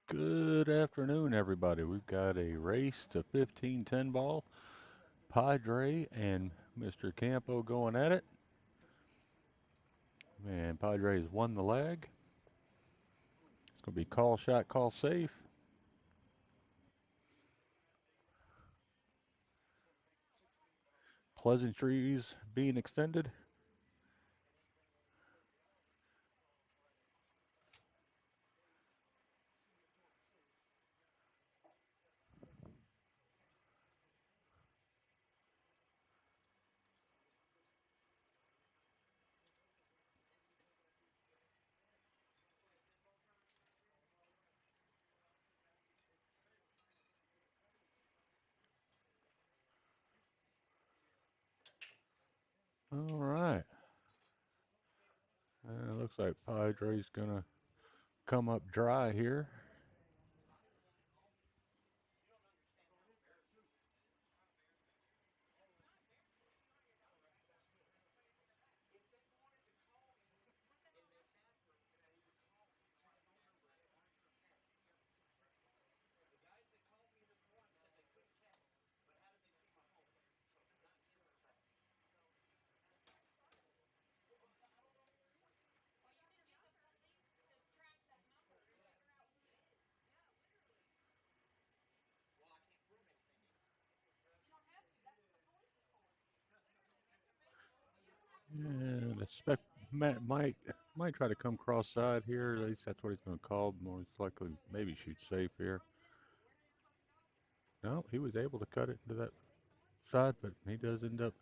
Good afternoon, everybody. We've got a race to 15 10 ball. Padre and Mr. Campo going at it. And Padre has won the leg. It's going to be call shot, call safe. Pleasantries being extended. All right. Looks like Padre's going to come up dry here. And I expect Matt might try to come cross side here. At least that's what he's going to call. Most likely, maybe shoot safe here. No, he was able to cut it into that side, but he does end up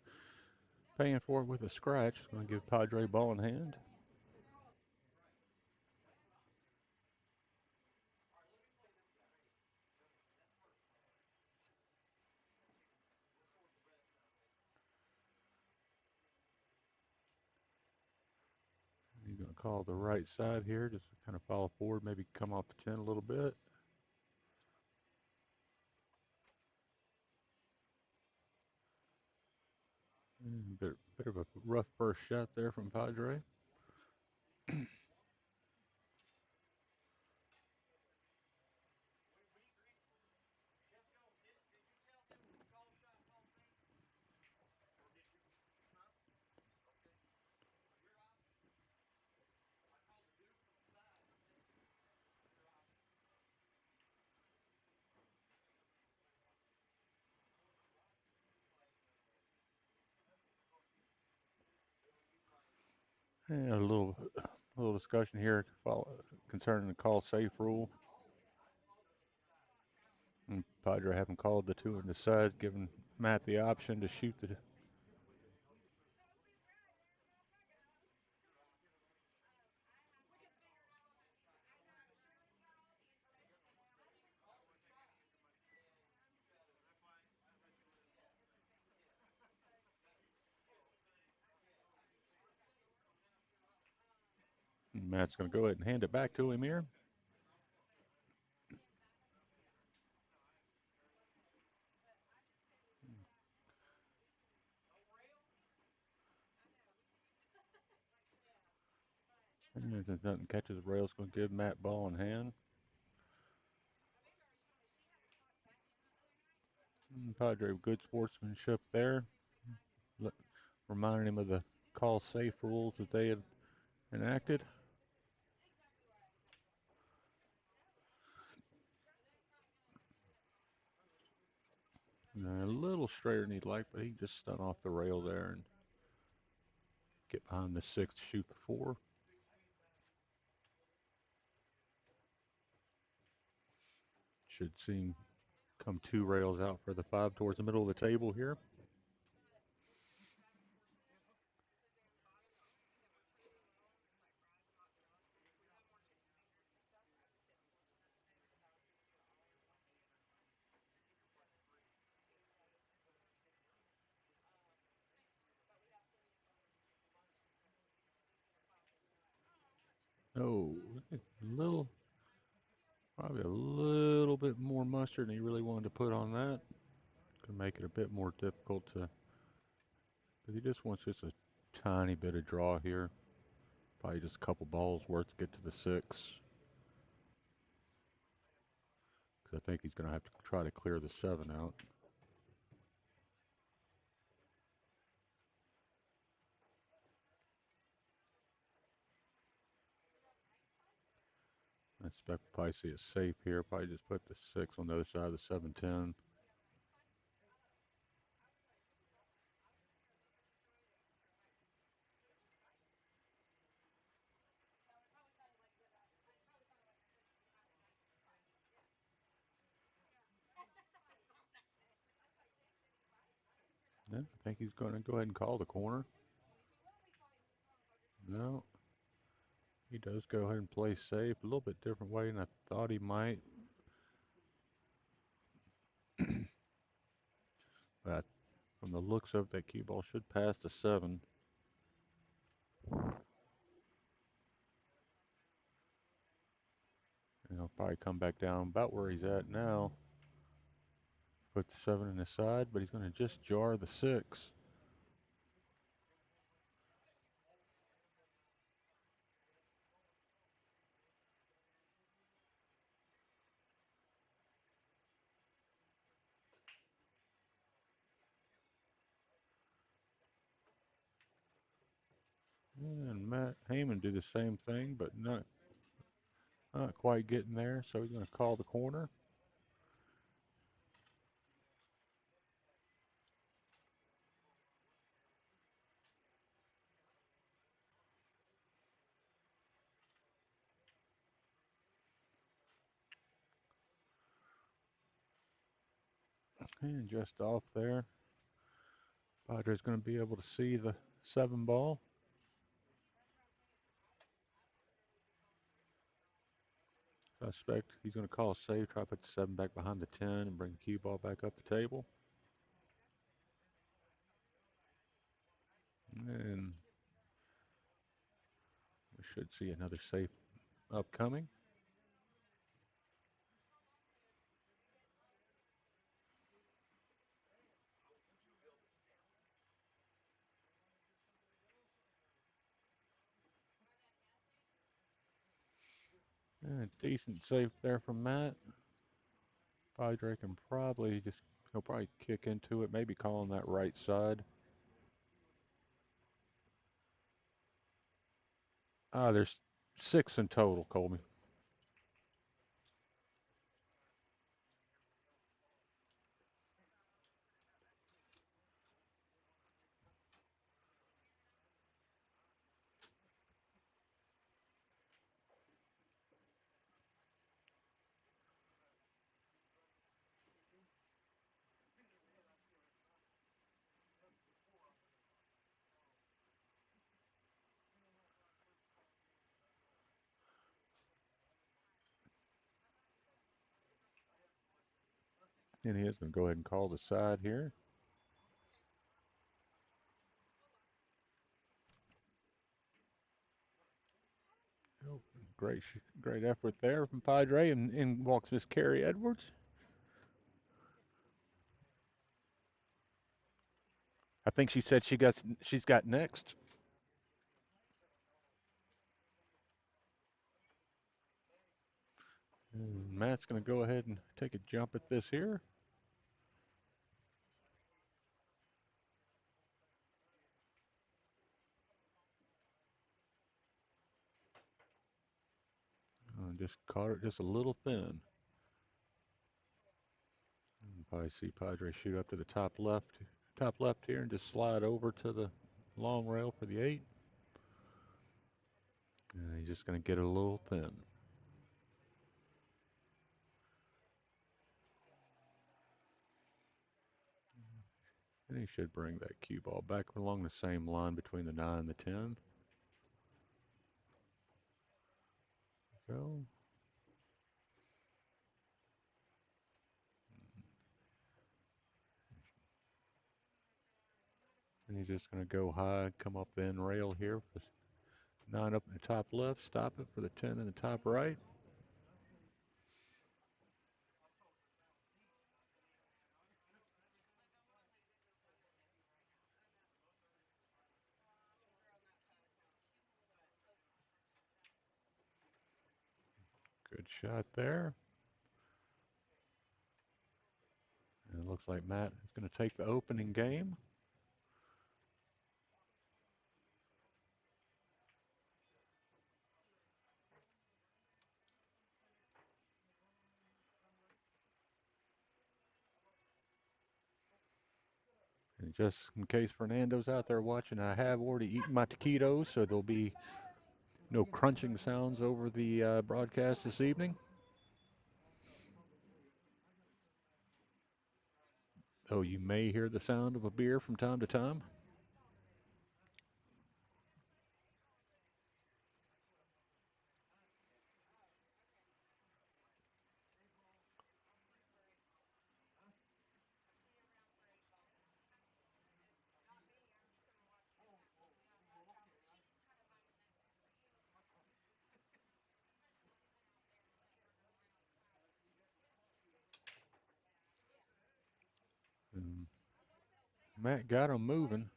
paying for it with a scratch. Going to give Padre ball in hand. He's going to call the right side here, just kind of follow forward, maybe come off the 10 a little bit. Bit of a rough first shot there from Padre. And a little discussion here concerning the call safe rule. And Padre having called the two in the sides, giving Matt the option to shoot the. Matt's going to go ahead and hand it back to him here. And since nothing catches the rail, it's going to give Matt ball in hand. Padre, good sportsmanship there, reminding him of the call safe rules that they had enacted. A little straighter than he'd like, but he just stunned off the rail there and get behind the six to shoot the four. Should see him come two rails out for the five towards the middle of the table here. Oh, probably a little bit more mustard than he really wanted to put on that. Could make it a bit more difficult to, but he just wants just a tiny bit of draw here. Probably just a couple balls worth to get to the six. 'cause I think he's going to have to try to clear the 7 out. I expect we'll probably see a safe here. Probably just put the 6 on the other side of the 7-10. Yeah, I think he's going to go ahead and call the corner. No, he does go ahead and play safe. A little bit different way than I thought he might. But from the looks of it, that cue ball should pass the 7. And he'll probably come back down about where he's at now. Put the 7 in the side, but he's going to just jar the 6. And Matt Heyman do the same thing, but not quite getting there. So he's going to call the corner. And just off there, Padre's going to be able to see the 7 ball. I expect he's going to call a save, try to put the 7 back behind the 10 and bring the cue ball back up the table. And we should see another safe upcoming. And a decent safe there from Matt. Padre can probably he'll probably kick into it, maybe calling that right side. There's 6 in total, Colby. And he is going to go ahead and call the side here. Oh, great, great effort there from Padre, and in walks Miss Carrie Edwards. I think she said she's got next. And Matt's going to go ahead and take a jump at this here. Just caught it just a little thin. Probably see Padre shoot up to the top left here, and just slide over to the long rail for the 8. And he's just going to get it a little thin. And he should bring that cue ball back along the same line between the 9 and the 10. Go. And he's just going to go high, come up the end rail here. 9 up in the top left, stop it for the 10 in the top right. Good shot there. looks like Matt is going to take the opening game. And just in case Fernando's out there watching, I have already eaten my taquitos, so there'll be no crunching sounds over the broadcast this evening. Though you may hear the sound of a beer from time to time. And Matt got him moving.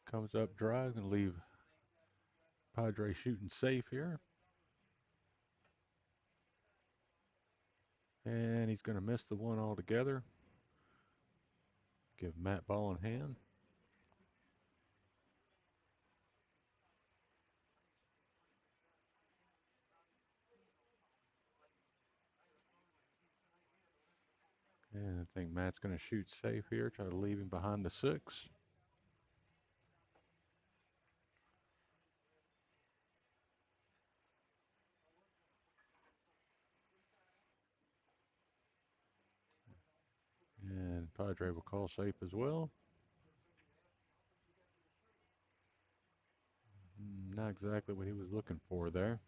Comes up dry, going to leave Padre shooting safe here. And he's going to miss the one altogether. Give Matt ball in hand. And I think Matt's going to shoot safe here, try to leave him behind the 6. And Padre will call safe as well. Not exactly what he was looking for there.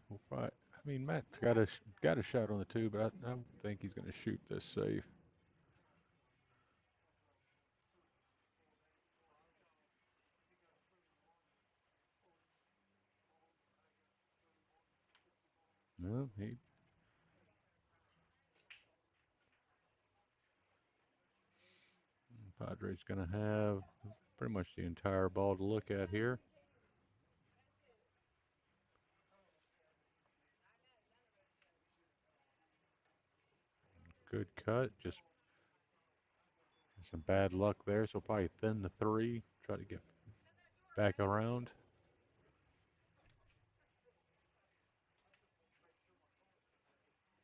We'll probably, I mean, Matt's got a shot on the 2, but I don't think he's going to shoot this safe. No, Padres going to have pretty much the entire ball to look at here. Good cut, just some bad luck there, so probably thin the 3, try to get back around.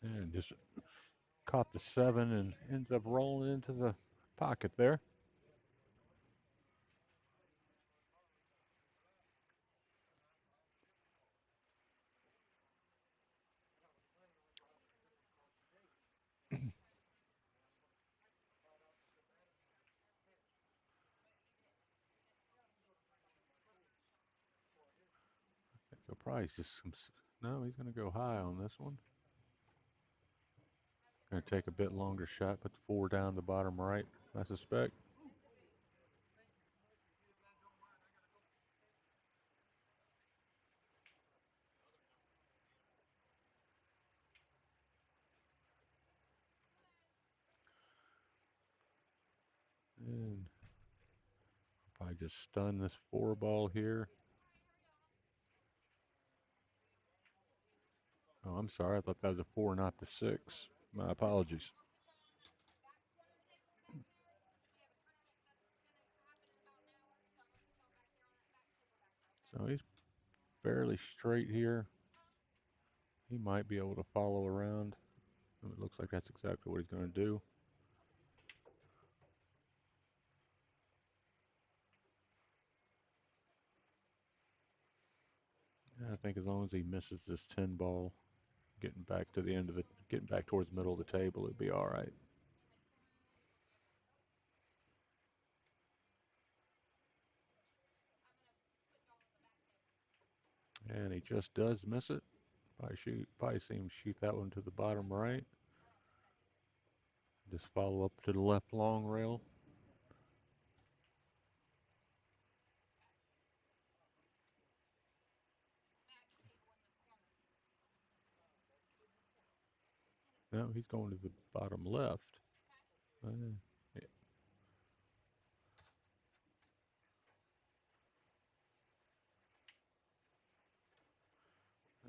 And just caught the 7 and ends up rolling into the pocket there. So probably just some, no, he's going to go high on this one. Going to take a bit longer shot, put the 4 down the bottom right, I suspect. And probably just stun this 4 ball here. Oh, I'm sorry. I thought that was a 4, not the 6. My apologies. So he's fairly straight here. He might be able to follow around. It looks like that's exactly what he's going to do. Yeah, I think as long as he misses this 10 ball, getting back towards the middle of the table, it'd be all right. And he just does miss it. Probably see him shoot that one to the bottom right. Just follow up to the left long rail. No, he's going to the bottom left. Yeah,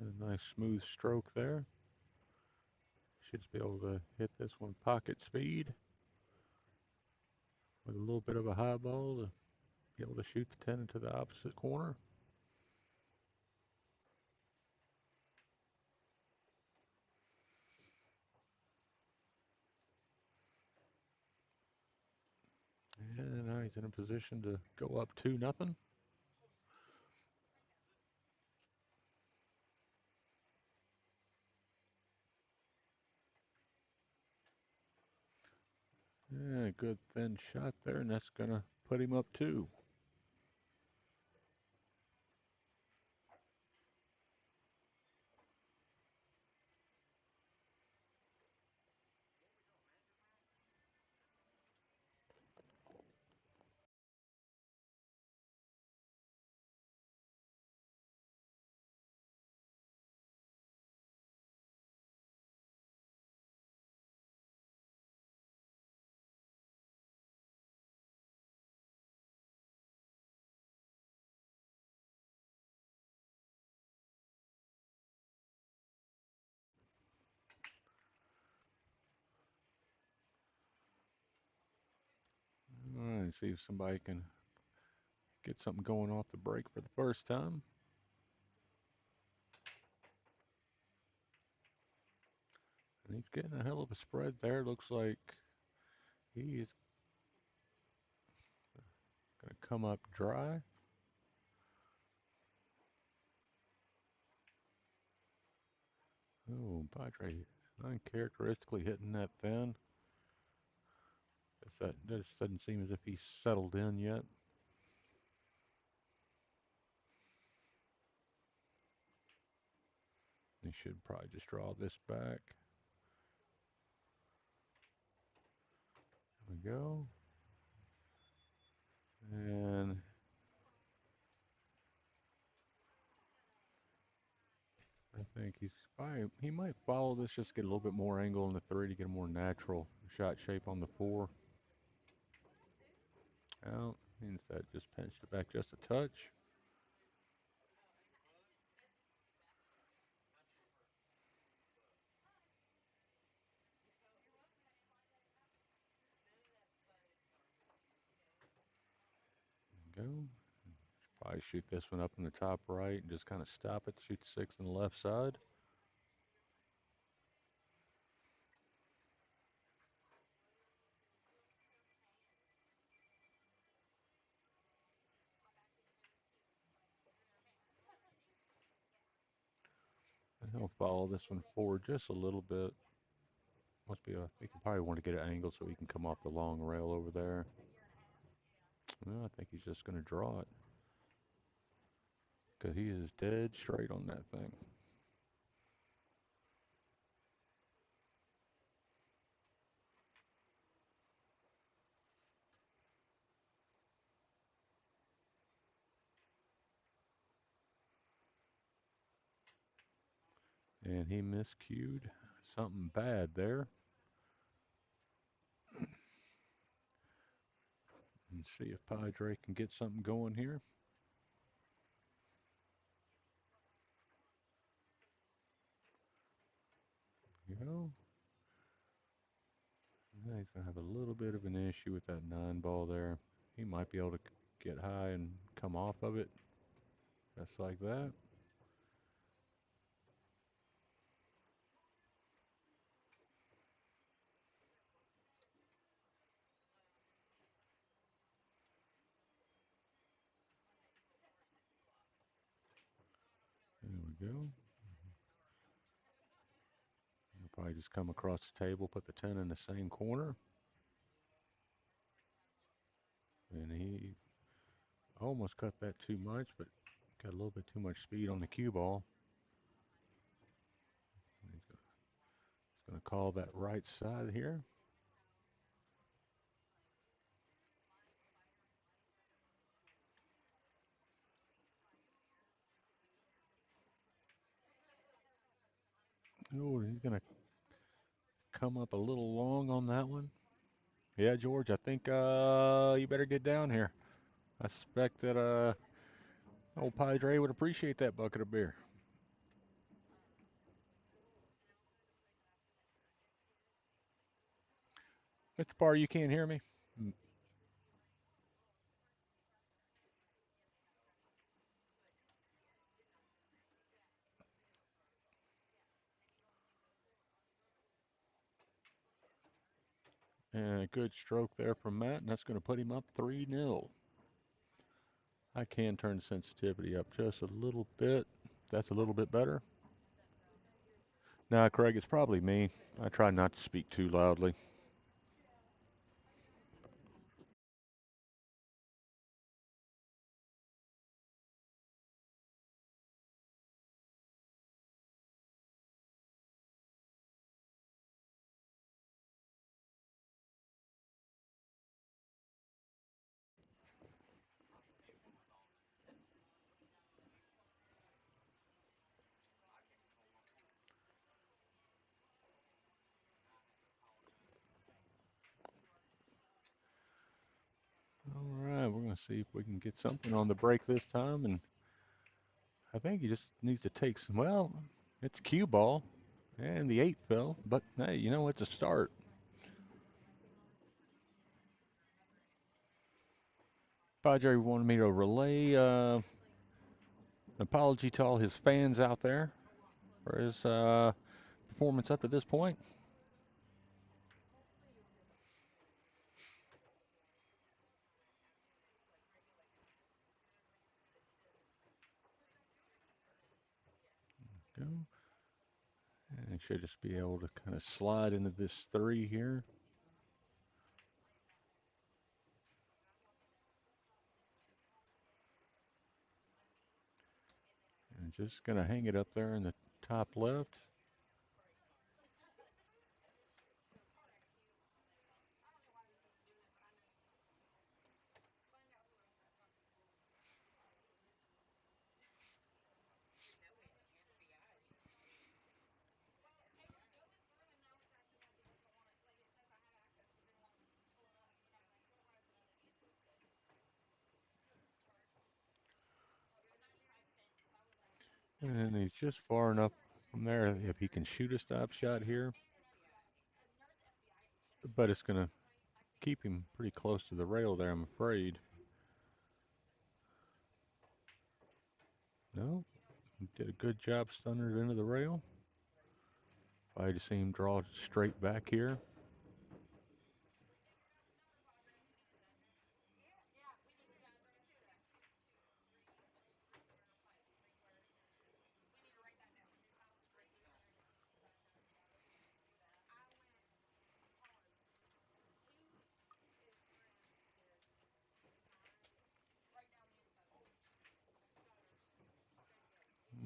a nice smooth stroke there. Should be able to hit this one pocket speed with a little bit of a high ball to be able to shoot the 10 into the opposite corner. And now he's in a position to go up 2-0. Yeah, good thin shot there, and that's going to put him up 2. All right, see if somebody can get something going off the break for the first time. And he's getting a hell of a spread there. Looks like he is going to come up dry. Oh, Padre uncharacteristically hitting that thin. That just doesn't seem as if he's settled in yet. He should probably just draw this back. There we go. And I think he might follow this, just get a little bit more angle on the 3 to get a more natural shot shape on the 4. Out. Instead, just pinched it back just a touch. There we go. Probably shoot this one up in the top right and just kind of stop it. Shoot the 6 on the left side. And he'll follow this one forward just a little bit. Must be he can probably want to get an angle so he can come off the long rail over there. Well, I think he's just going to draw it. Because he is dead straight on that thing. And he miscued something bad there. And see if Padre can get something going here. You know, now he's going to have a little bit of an issue with that 9 ball there. He might be able to get high and come off of it. Just like that. There we go. He'll probably just come across the table, put the 10 in the same corner. And he almost cut that too much, but got a little bit too much speed on the cue ball. He's going to call that right side here. Oh, he's going to come up a little long on that one. Yeah, George, I think you better get down here. I suspect that old Padre would appreciate that bucket of beer. Mr. Parr, you can't hear me? Mm. And a good stroke there from Matt, and that's going to put him up 3-0. I can turn the sensitivity up just a little bit. That's a little bit better. Nah, Craig, it's probably me. I try not to speak too loudly. All right, we're going to see if we can get something on the break this time, and I think he just needs to take some. Well, it's cue ball, and the 8 fell, but hey, you know, it's a start. Padre wanted me to relay an apology to all his fans out there for his performance up to this point. Go. And should just be able to kind of slide into this 3 here. And just going to hang it up there in the top left. And he's just far enough from there if he can shoot a stop shot here. But it's going to keep him pretty close to the rail there, I'm afraid. No, he did a good job stunning it into the rail. I just see him draw straight back here.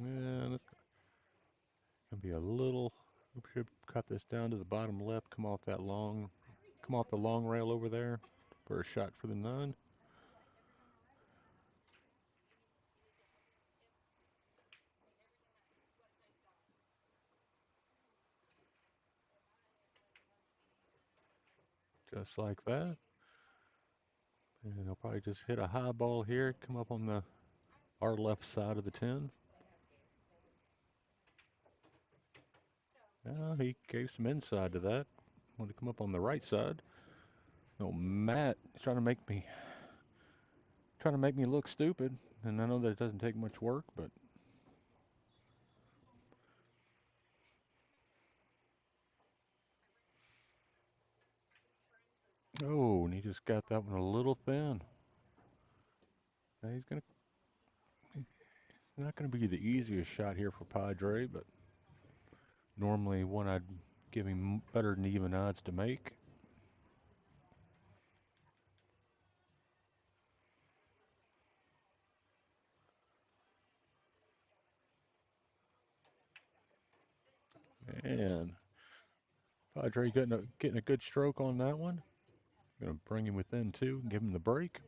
And it's going to be a little, we should cut this down to the bottom left, come off the long rail over there for a shot for the 9. Just like that. And he'll probably just hit a high ball here, come up on our left side of the 10. He gave some inside to that. Want to come up on the right side. No, Matt is trying to make me look stupid, and I know that it doesn't take much work, but oh, and he just got that one a little thin. Now he's not gonna be the easiest shot here for Padre, but normally one I'd give him better than even odds to make. And Padre getting a good stroke on that one. Gonna bring him within 2, and give him the break.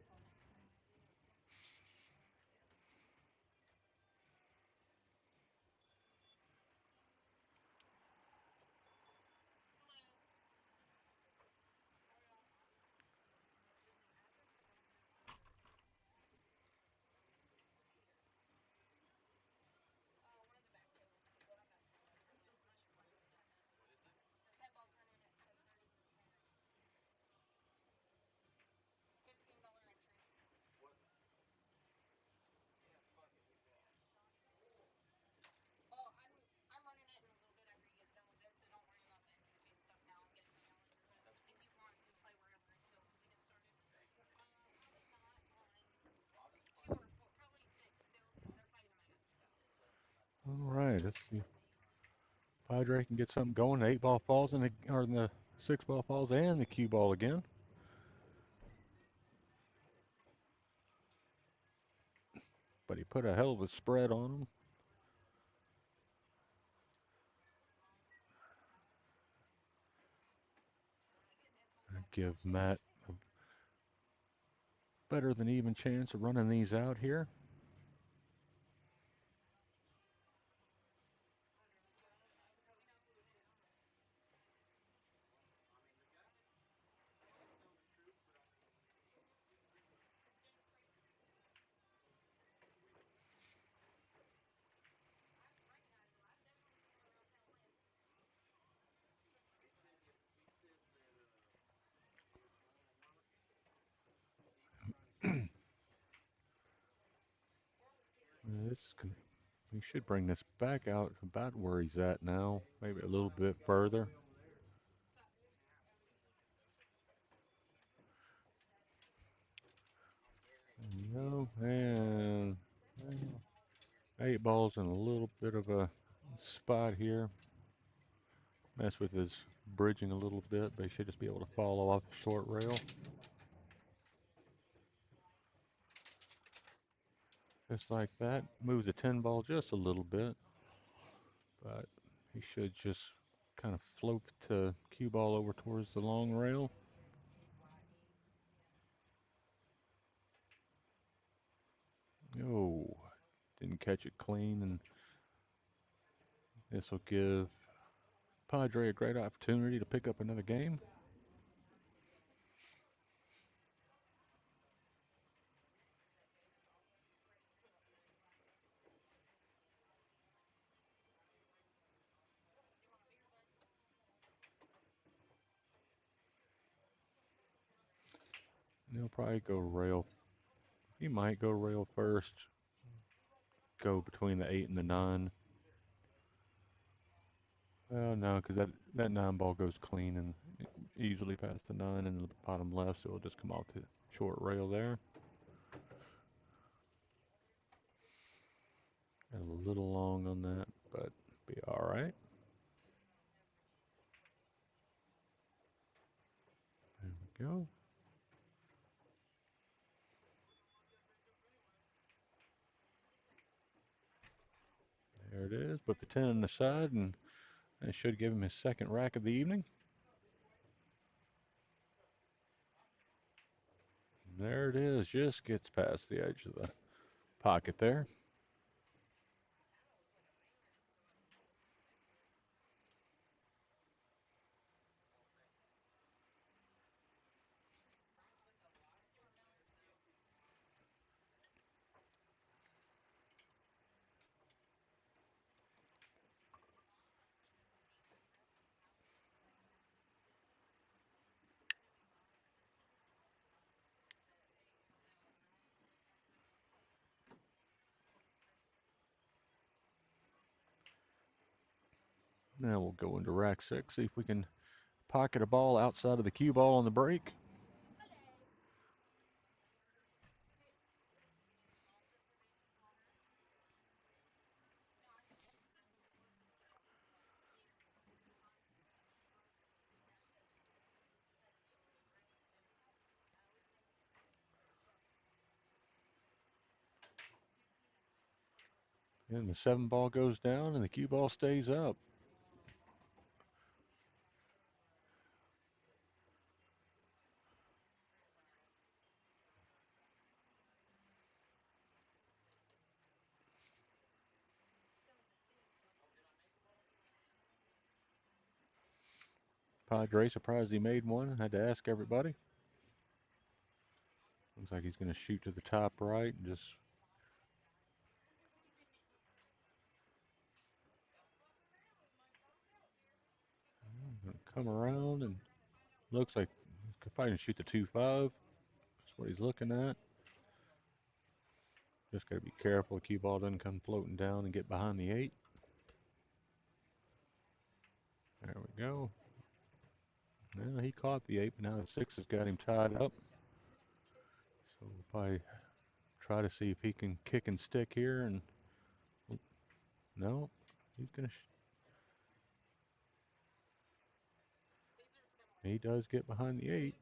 Let's see if Padre can get something going. The 8 ball falls in the, or the 6 ball falls and the cue ball again. But he put a hell of a spread on him. Give Matt a better than even chance of running these out here. This can, we should bring this back out about where he's at now, maybe a little bit further. There you go, and 8 balls in a little bit of a spot here. Mess with his bridging a little bit, but he should just be able to follow off the short rail. Just like that. Move the 10 ball just a little bit, but he should just kind of float the cue ball over towards the long rail. Oh, didn't catch it clean, and this will give Padre a great opportunity to pick up another game. And he'll probably go rail. He might go rail first, go between the 8 and the 9. Well, no, because that 9 ball goes clean and easily past the 9 and the bottom left, so it'll just come off the short rail there. Got a little long on that, but be all right. There we go. There it is. Put the 10 on the side, and that should give him his second rack of the evening. And there it is. Just gets past the edge of the pocket there. Now we'll go into rack 6, see if we can pocket a ball outside of the cue ball on the break. And the 7 ball goes down, and the cue ball stays up. Padre surprised he made one. Had to ask everybody. Looks like he's going to shoot to the top right and just come around, and looks like he could probably shoot the 2-5. That's what he's looking at. Just got to be careful the cue ball doesn't come floating down and get behind the 8. There we go. Now he caught the 8, but now the 6 has got him tied up. So we'll probably try to see if he can kick and stick here. And no, He's gonna. He does get behind the 8.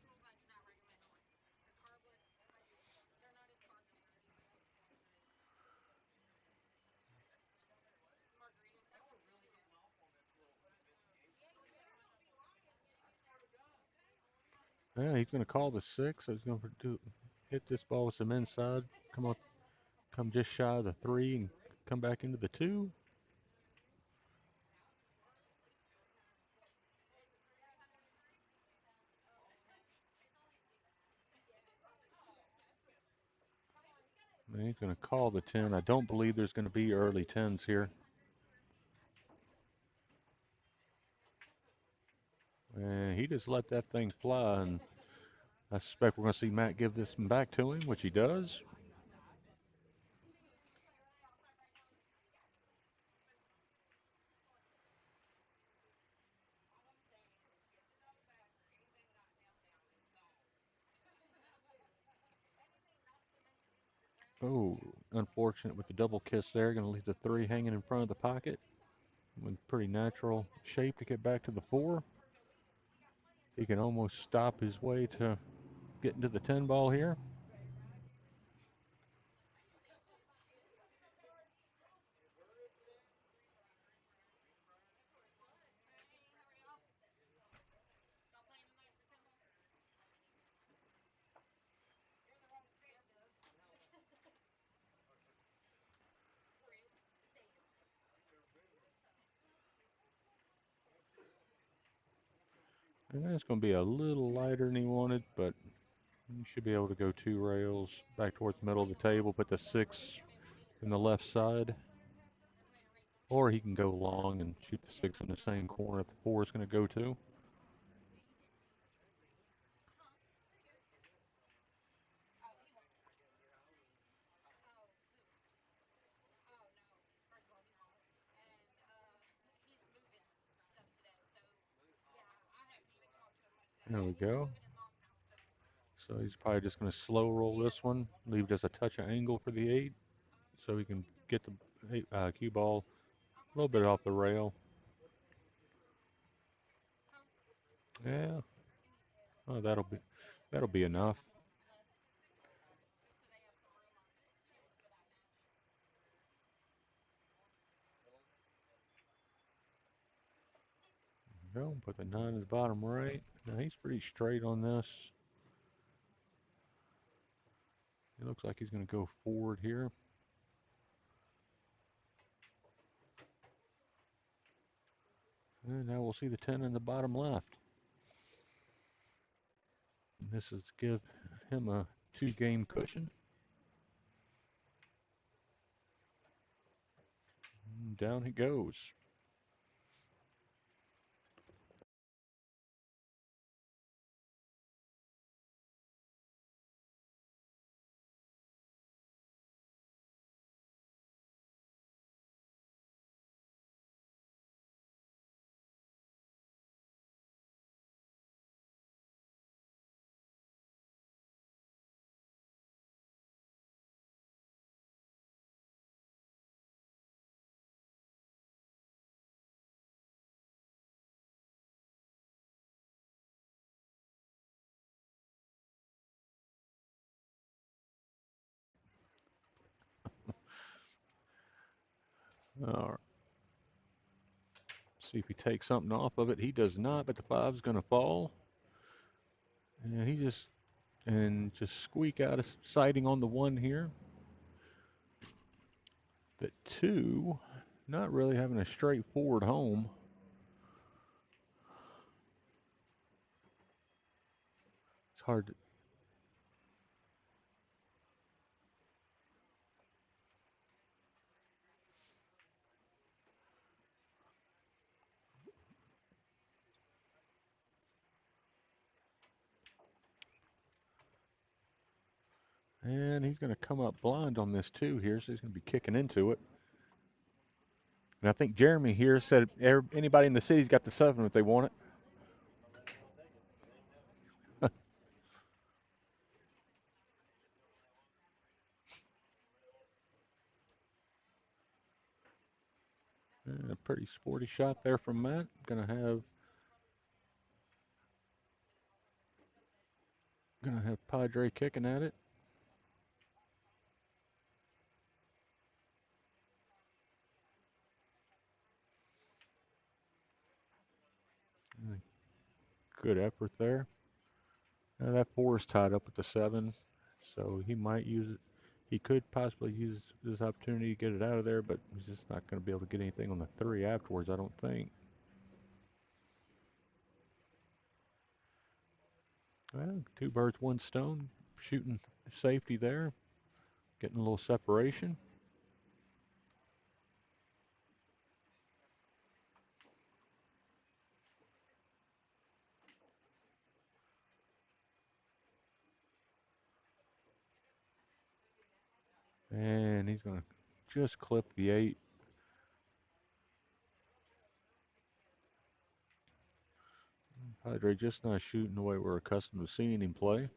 Yeah, he's gonna call the 6. So he's gonna hit this ball with some inside. Come up, come just shy of the 3, and come back into the 2. And he's gonna call the 10. I don't believe there's gonna be early 10s here. And he just let that thing fly, and I suspect we're going to see Matt give this one back to him, which he does. Oh, unfortunate with the double kiss there. Going to leave the 3 hanging in front of the pocket. With pretty natural shape to get back to the 4. He can almost stop his way to getting to the 10 ball here. And that's going to be a little lighter than he wanted, but you should be able to go 2 rails back towards the middle of the table, put the 6 in the left side. Or he can go long and shoot the 6 in the same corner that the 4 is going to go to. There we go. So he's probably just going to slow roll this one, leave just a touch of angle for the 8, so he can get the cue ball a little bit off the rail. Yeah, oh, that'll be enough. Go put the 9 in the bottom right. Now he's pretty straight on this. It looks like he's going to go forward here. And now we'll see the 10 in the bottom left. And this is to give him a 2-game cushion. And down he goes. All right. See if he takes something off of it. He does not, but the 5's going to fall. And he just squeak out a sighting on the 1 here. The 2, not really having a straightforward home. It's hard to, and he's going to come up blind on this 2 here, so he's going to be kicking into it. And I think Jeremy here said anybody in the city's got the 7 if they want it. A pretty sporty shot there from Matt. Gonna have Padre kicking at it. Uh, Good effort there. That four is tied up with the seven, so he might use it. He could possibly use this opportunity to get it out of there, but he's just not going to be able to get anything on the three afterwards, I don't think. Well, two birds, one stone. Shooting safety there, getting a little separation. And he's going to just clip the eight. Padre just not shooting the way we're accustomed to seeing him play.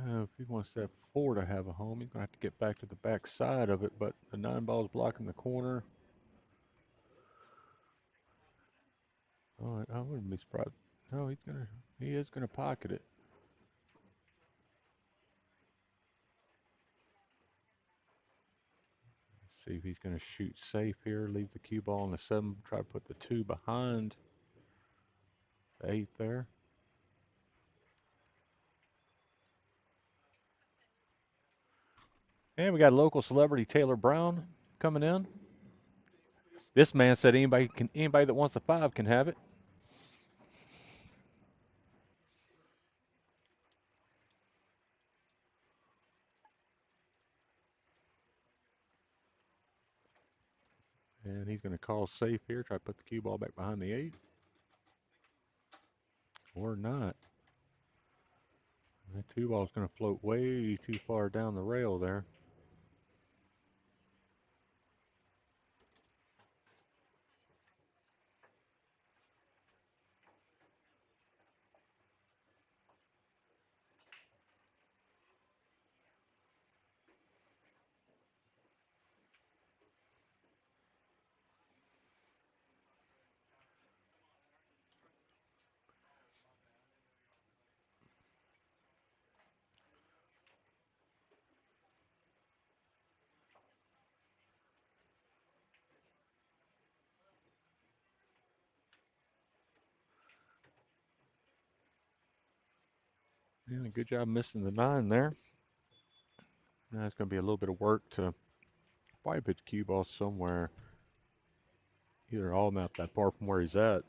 If he wants that four to have a home, he's going to have to get back to the back side of it, but the nine ball is blocking the corner. Oh, I wouldn't be surprised. No, he is gonna pocket it. Let's see if he's gonna shoot safe here. Leave the cue ball on the seven. Try to put the two behind the eight there. And we got local celebrity Taylor Brown coming in. This man said anybody that wants the five can have it. And he's gonna call safe here. Try to put the cue ball back behind the eight, or not. The two ball's gonna float way too far down the rail there. Yeah, good job missing the nine there. Now it's gonna be a little bit of work to probably put the cue ball somewhere either all not that far from where he's at,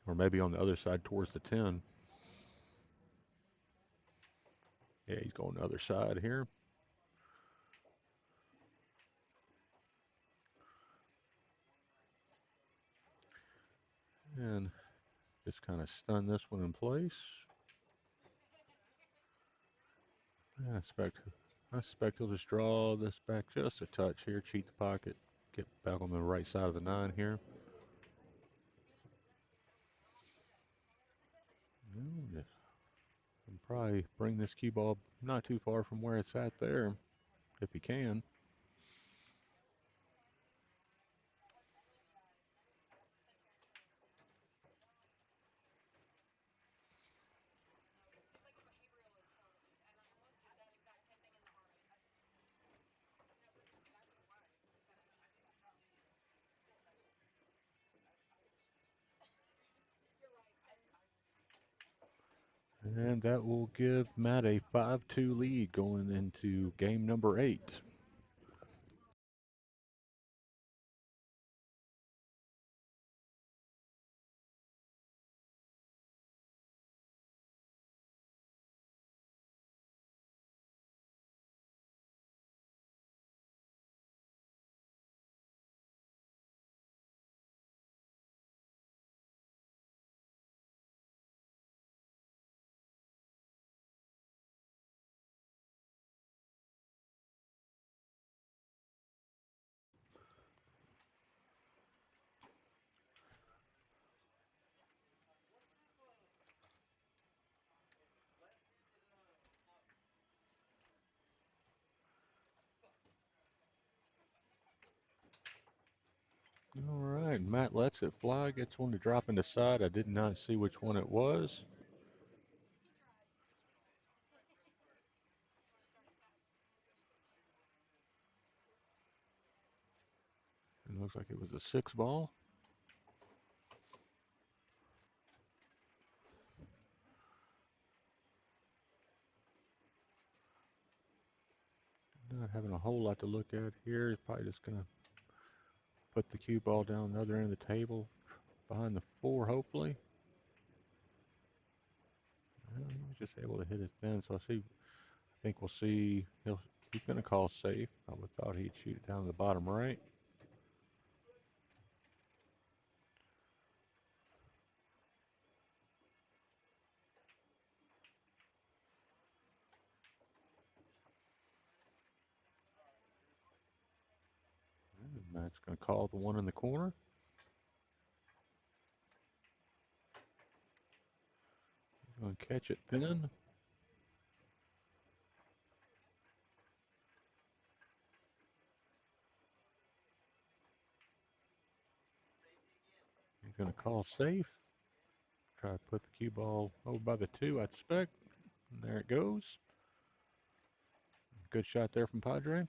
or maybe on the other side towards the 10. Yeah, he's going the other side here. And just kind of stun this one in place. I expect he'll just draw this back just a touch here, cheat the pocket, get back on the right side of the nine here. And probably bring this cue ball not too far from where it's at there, if he can. And that will give Matt a 5-2 lead going into game number 8. All right, Matt lets it fly, gets one to drop in the side. I did not see which one it was. It looks like it was a 6 ball. Not having a whole lot to look at here. He's probably just going to put the cue ball down the other end of the table, behind the 4, hopefully. Well, he was just able to hit it thin, so I think we'll see. He's going to call safe. I would have thought he'd shoot it down to the bottom right. And Matt's going to call the one in the corner. He's going to catch it thin. He's going to call safe. Try to put the cue ball over by the 2, I expect. And there it goes. Good shot there from Padre.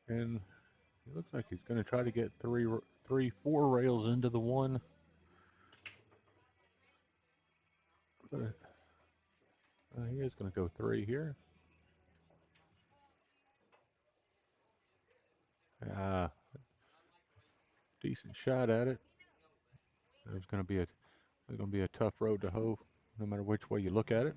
And it looks like he's going to try to get 4 rails into the 1. But he is going to go 3 here. Ah, decent shot at it. It's going to be a tough road to hoe, no matter which way you look at it.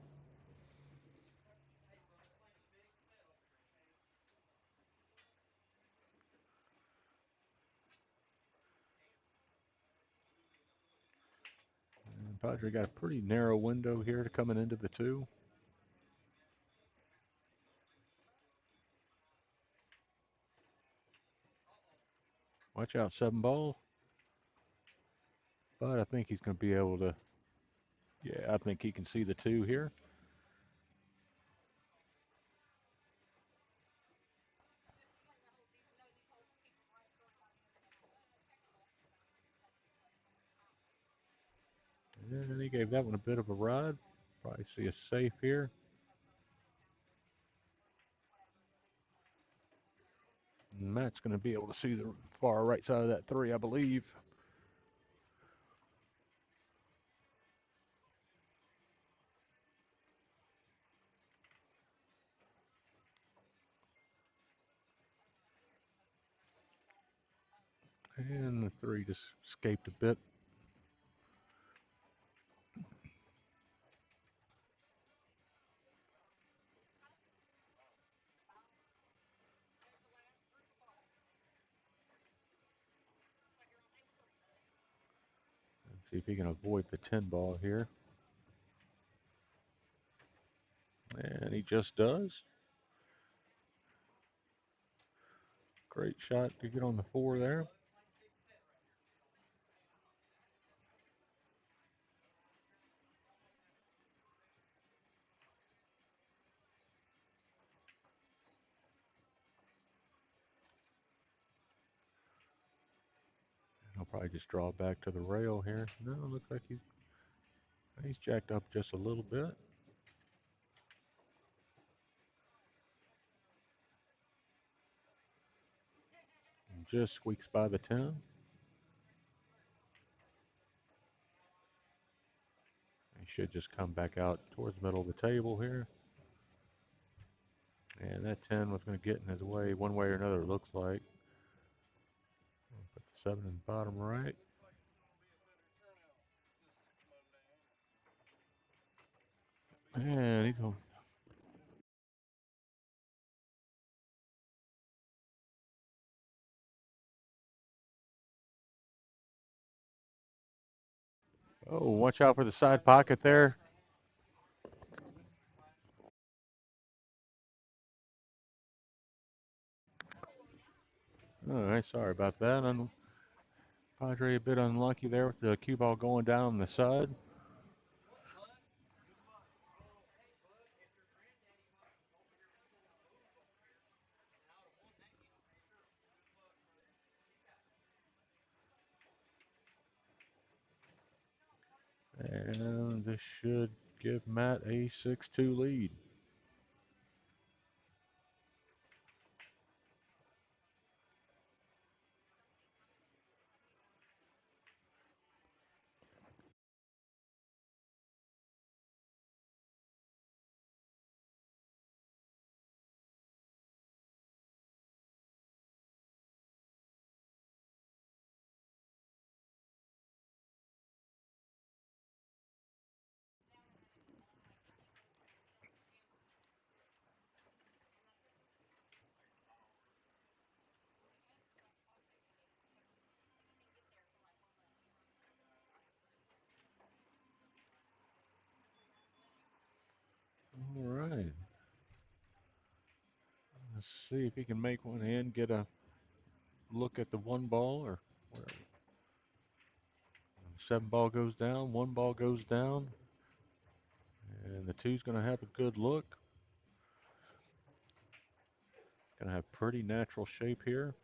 And Padre got a pretty narrow window here to coming into the 2. Watch out, 7 ball. But I think he's going to be able to. Yeah, I think he can see the 2 here. And he gave that one a bit of a ride. Probably see a safe here. And Matt's going to be able to see the far right side of that 3, I believe. And the 3 just escaped a bit. Let's see if he can avoid the 10 ball here. And he just does. Great shot to get on the 4 there. He'll probably just draw back to the rail here. No, it looks like he's jacked up just a little bit. And just squeaks by the 10. He should just come back out towards the middle of the table here. And that 10 was going to get in his way one way or another, it looks like. Put the 7 in the bottom right. And he's going. Oh, watch out for the side pocket there. All right, sorry about that. Padre a bit unlucky there with the cue ball going down the side. And this should give Matt a 6-2 lead. All right. Let's see if he can make one in, get a look at the one ball or where. Seven ball goes down, one ball goes down, and the two's going to have a good look. Going to have pretty natural shape here.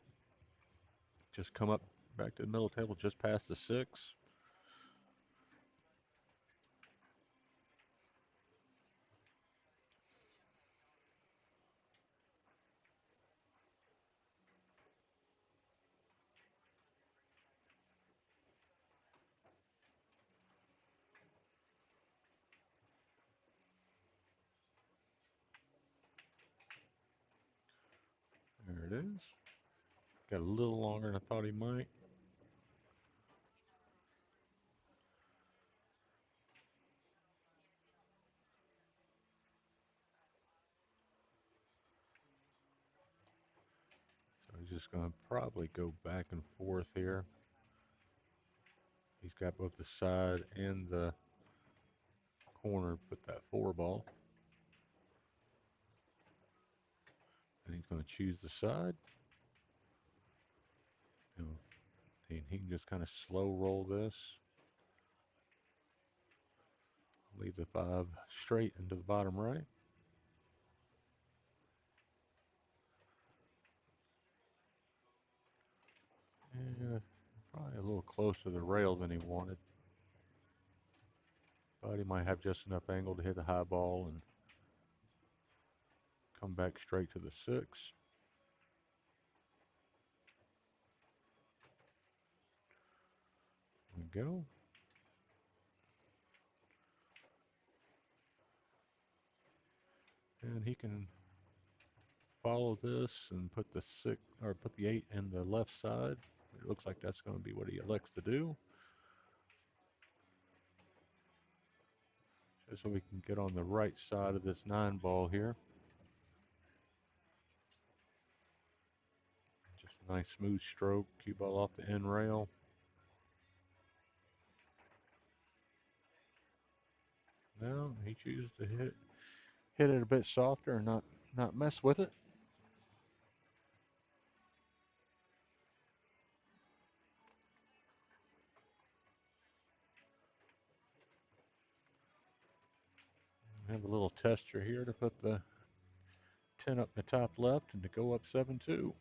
Just come up back to the middle table, just past the six. There it is. Got a little longer than I thought he might. So he's just going to probably go back and forth here. He's got both the side and the corner to put that four ball. And he's going to choose the side. You know, and he can just kind of slow roll this. Leave the five straight into the bottom right. And probably a little closer to the rail than he wanted. But he might have just enough angle to hit the high ball and come back straight to the six. There we go. And he can follow this and put the six or put the eight in the left side. It looks like that's going to be what he elects to do. Just so we can get on the right side of this nine ball here. Just a nice smooth stroke, cue ball off the end rail. Now he chooses to hit it a bit softer and not mess with it. Have a little tester here to put the 10 up in the top left and to go up 7-2.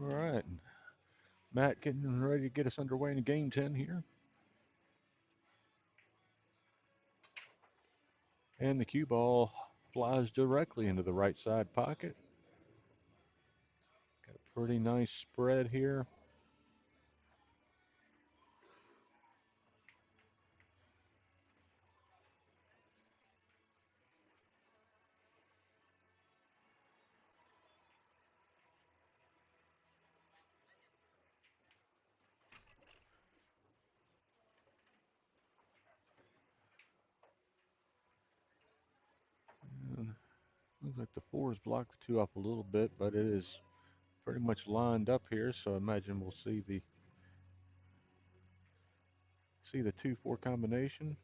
All right. Matt getting ready to get us underway in game 10 here. And the cue ball flies directly into the right side pocket. Got a pretty nice spread here. And looks like the fours blocked the two off a little bit, but it is pretty much lined up here. So I imagine we'll see the 2-4 combination.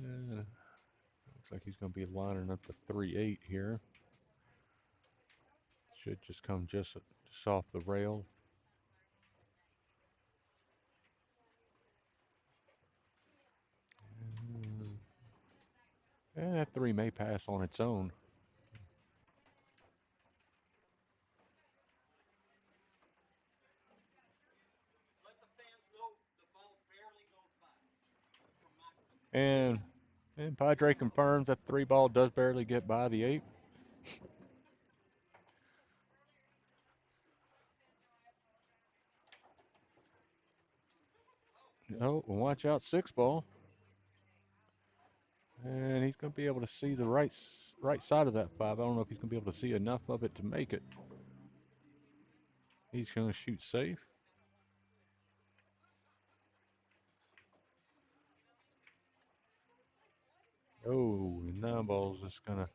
Uh, Looks like he's going to be lining up the 3-8 here. Should just come just off the rail. And that 3 may pass on its own. And and Padre confirms that the 3 ball does barely get by the 8. Oh, watch out, 6 ball. And he's going to be able to see the right side of that 5. I don't know if he's going to be able to see enough of it to make it. He's going to shoot safe. Oh, 9 ball's just going to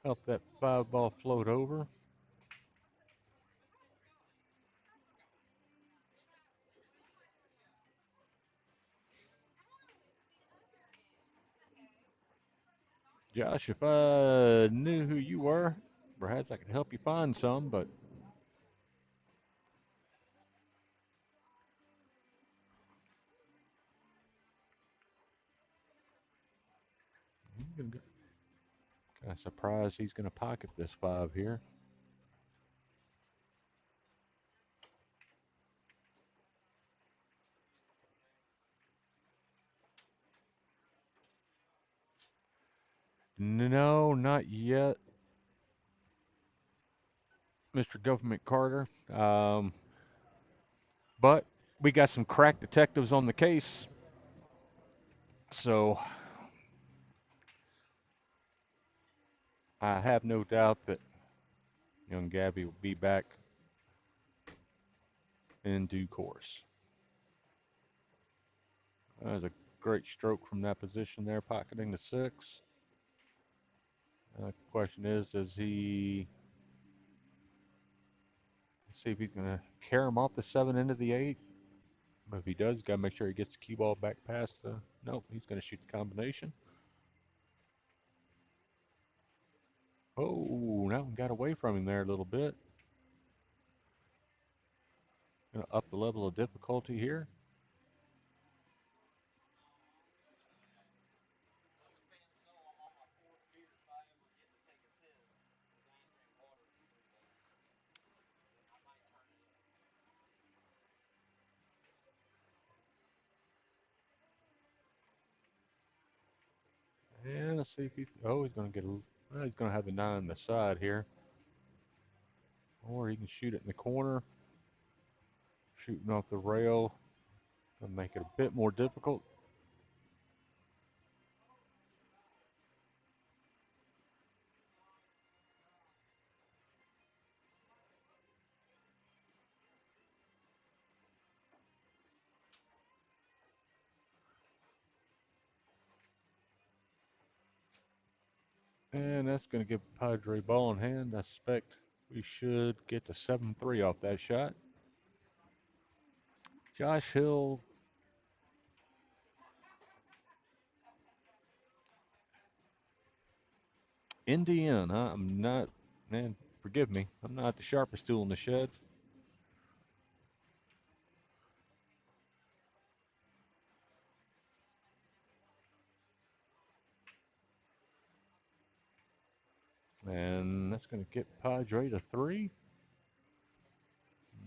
help that 5 ball float over. Josh, if I knew who you were, perhaps I could help you find some, but kind of surprised he's going to pocket this 5 here. No, not yet, Mr. Government Carter. But we got some crack detectives on the case, so I have no doubt that young Gabby will be back in due course. That was a great stroke from that position there, pocketing the 6. The question is, does he see if he's going to carry him off the 7 into the 8? But if he does, got to make sure he gets the cue ball back past the. Nope, he's going to shoot the combination. Oh, that one got away from him there a little bit. Going to up the level of difficulty here. And let's see if he's. Oh, he's going to get a. Well, he's going to have the 9 on the side here. Or he can shoot it in the corner. Shooting off the rail. Going to make it a bit more difficult. And that's going to give Padre ball in hand. I suspect we should get the 7-3 off that shot. Josh Hill Indian, huh? I'm not, man, forgive me. I'm not the sharpest tool in the shed. And that's going to get Padre to 3.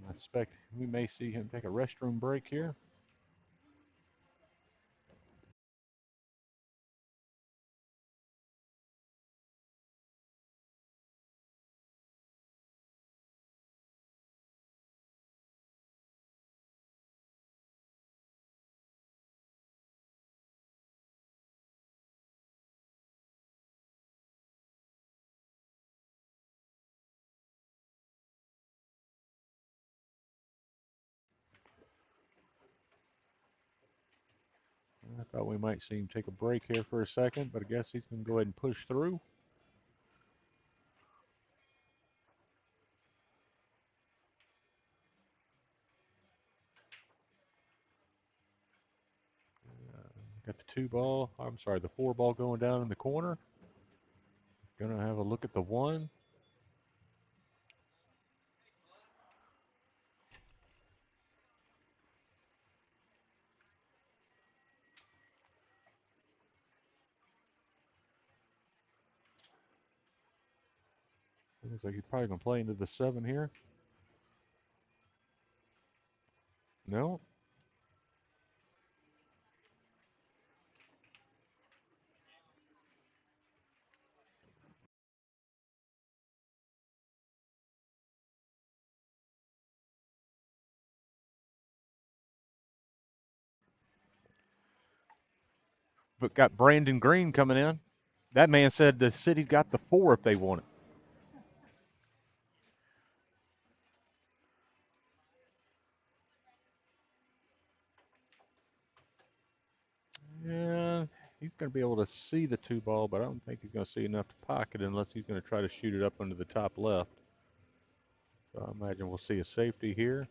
I expect we may see him take a restroom break here. I thought we might see him take a break here for a second, but I guess he's going to go ahead and push through. Got the 2 ball, I'm sorry, the 4 ball going down in the corner. Going to have a look at the 1. It looks like he's probably going to play into the 7 here. No. But got Brandon Green coming in. That man said the city's got the 4 if they want it. Yeah, he's going to be able to see the 2 ball, but I don't think he's going to see enough to pocket unless he's going to try to shoot it up under the top left. So I imagine we'll see a safety here.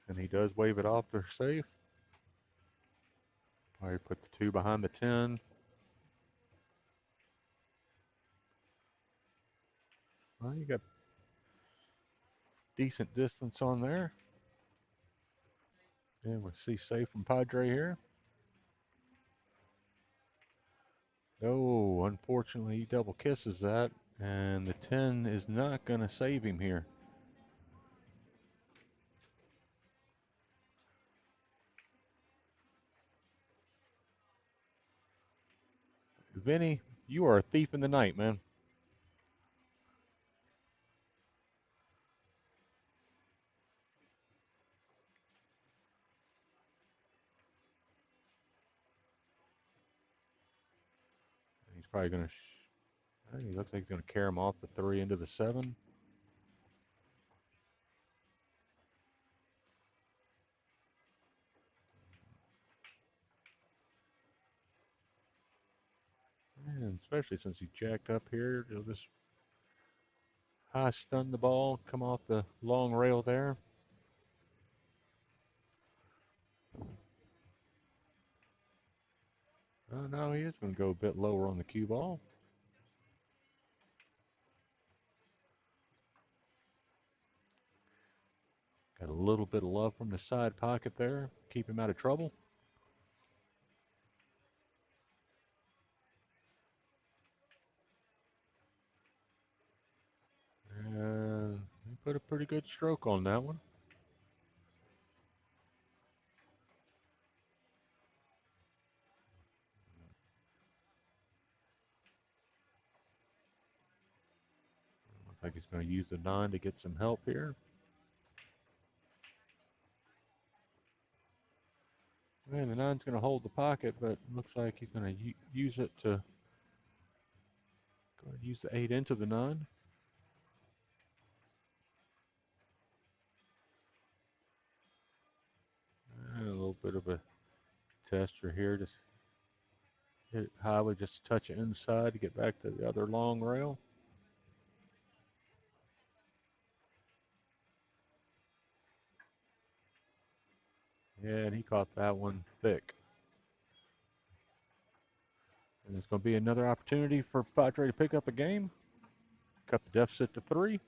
And he does wave it off to safe. Probably put the 2 behind the 10. Well, you got decent distance on there. And we'll see safe from Padre here. Oh, unfortunately, he double kisses that. And the 10 is not going to save him here. Vinny, you are a thief in the night, man. He's probably going to. He looks like he's going to carry him off the 3 into the 7. And especially since he jacked up here, he'll just high stun the ball, come off the long rail there. No, he is going to go a bit lower on the cue ball. Got a little bit of love from the side pocket there, keep him out of trouble. And he put a pretty good stroke on that one. Looks like he's going to use the 9 to get some help here. And the 9's going to hold the pocket, but looks like he's going to use it to use the 8 into the 9. And a little bit of a tester here, just hit it highly, just touch it inside to get back to the other long rail. Yeah, and he caught that one thick. And it's going to be another opportunity for Padre to pick up a game, cut the deficit to 3.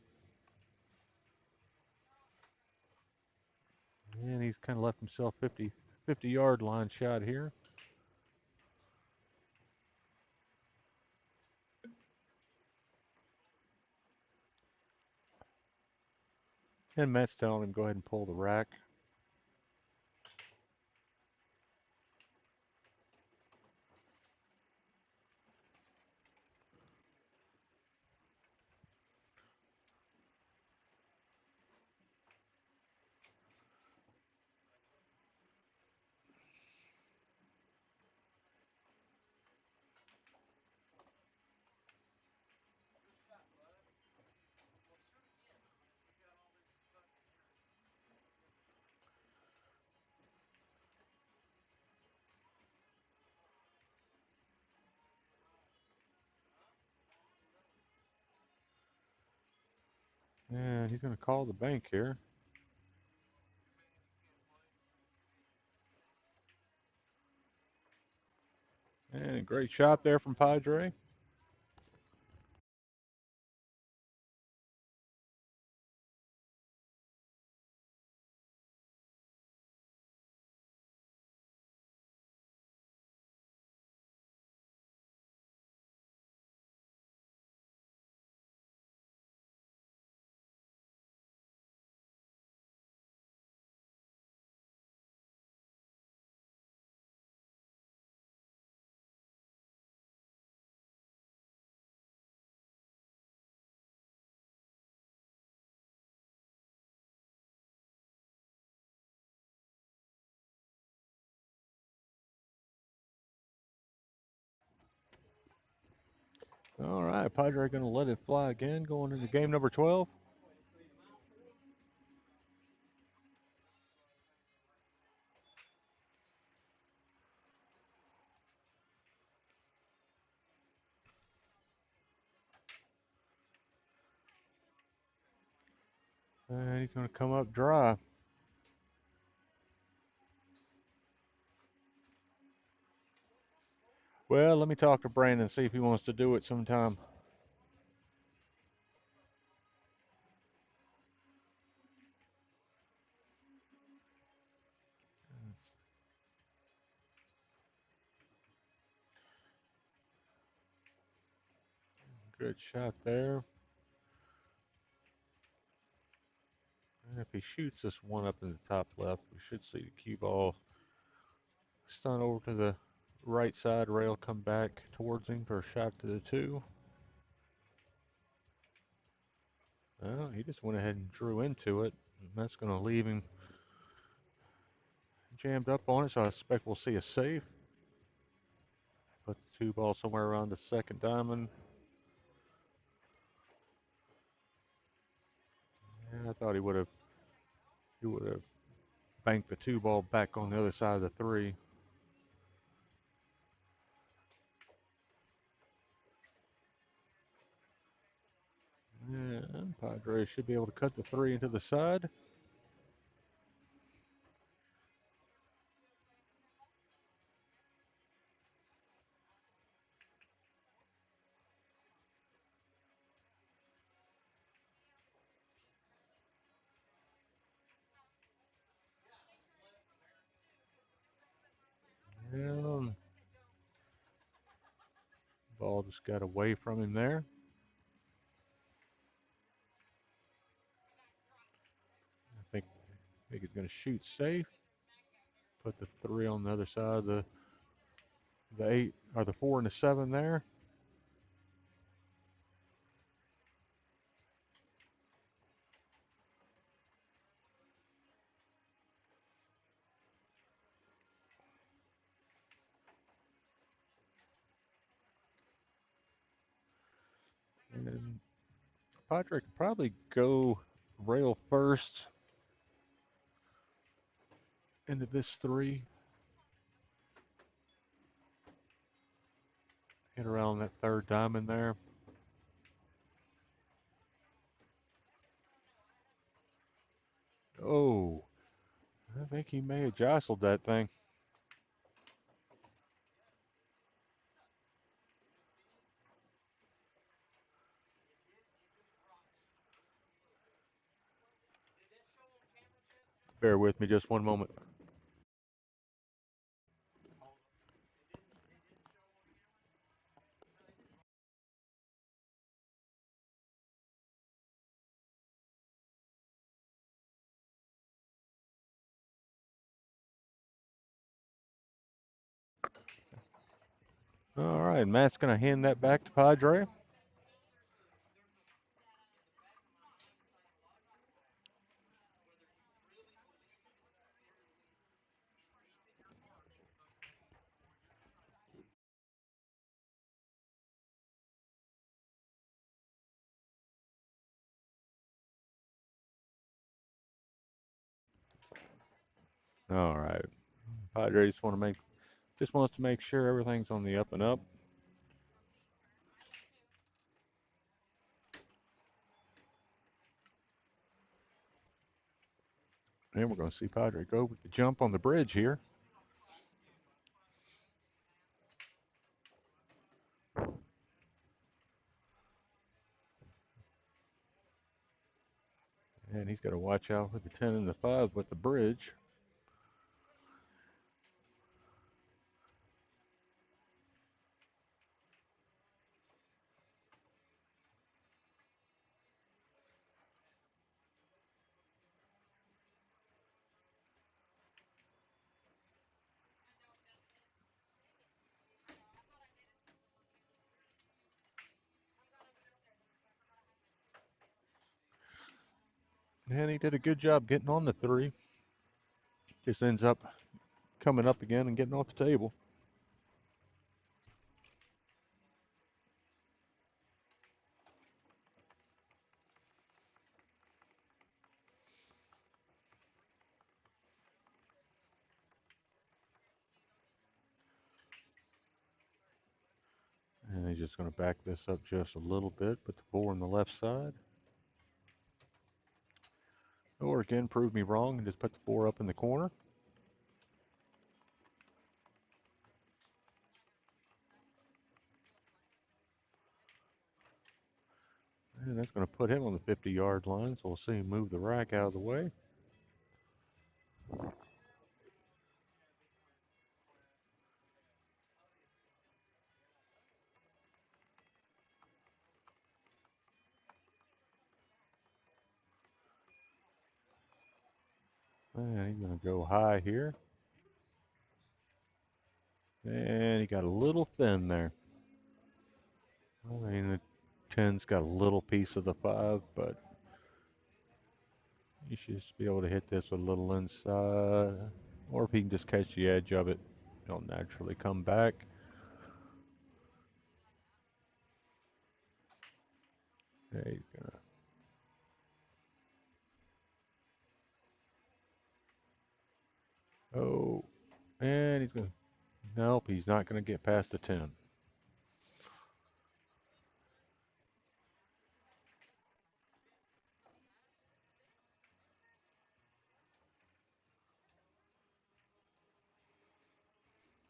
And he's kind of left himself 50-yard line shot here. And Matt's telling him go ahead and pull the rack. And he's going to call the bank here. And a great shot there from Padre. All right, Padre going to let it fly again, going into game number 12. And he's going to come up dry. Well, let me talk to Brandon, see if he wants to do it sometime. Good shot there. And if he shoots this one up in the top left, we should see the cue ball stun over to the right side rail, come back towards him for a shot to the 2. Well, he just went ahead and drew into it. And that's going to leave him jammed up on it, so I expect we'll see a save. Put the 2 ball somewhere around the second diamond. Yeah, I thought he would have banked the 2 ball back on the other side of the 3. And Padre should be able to cut the 3 into the side. And ball just got away from him there. I think he's going to shoot safe. Put the 3 on the other side of the 8 or the 4 and the 7 there. And Padre could probably go rail first into this 3. Hit around that third diamond there. Oh, I think he may have jostled that thing. Bear with me just one moment. All right, Matt's going to hand that back to Padre. All right, Padre just wants to make sure everything's on the up and up. And we're going to see Padre go with the jump on the bridge here. And he's got to watch out for the 10 and the 5 with the bridge. And he did a good job getting on the 3. Just ends up coming up again and getting off the table. And he's just going to back this up just a little bit, put the 4 on the left side. Or again, prove me wrong and just put the 4 up in the corner. And that's going to put him on the 50-yard line, so we'll see him move the rack out of the way. And he's going to go high here. And he got a little thin there. I mean, the 10's got a little piece of the 5, but you should just be able to hit this a little inside. Or if he can just catch the edge of it, it'll naturally come back. There you go. Oh, and he's going to, nope, he's not going to get past the 10.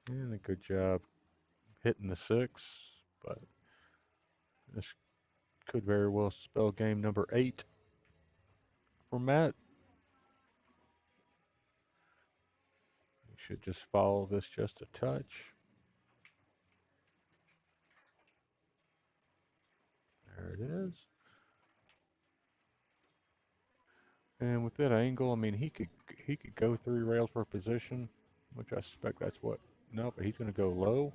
And a good job hitting the 6, but this could very well spell game number 8 for Matt. You should just follow this just a touch. There it is. And with that angle, I mean, he could go 3 rails for a position, which I suspect that's what. No, but he's going to go low.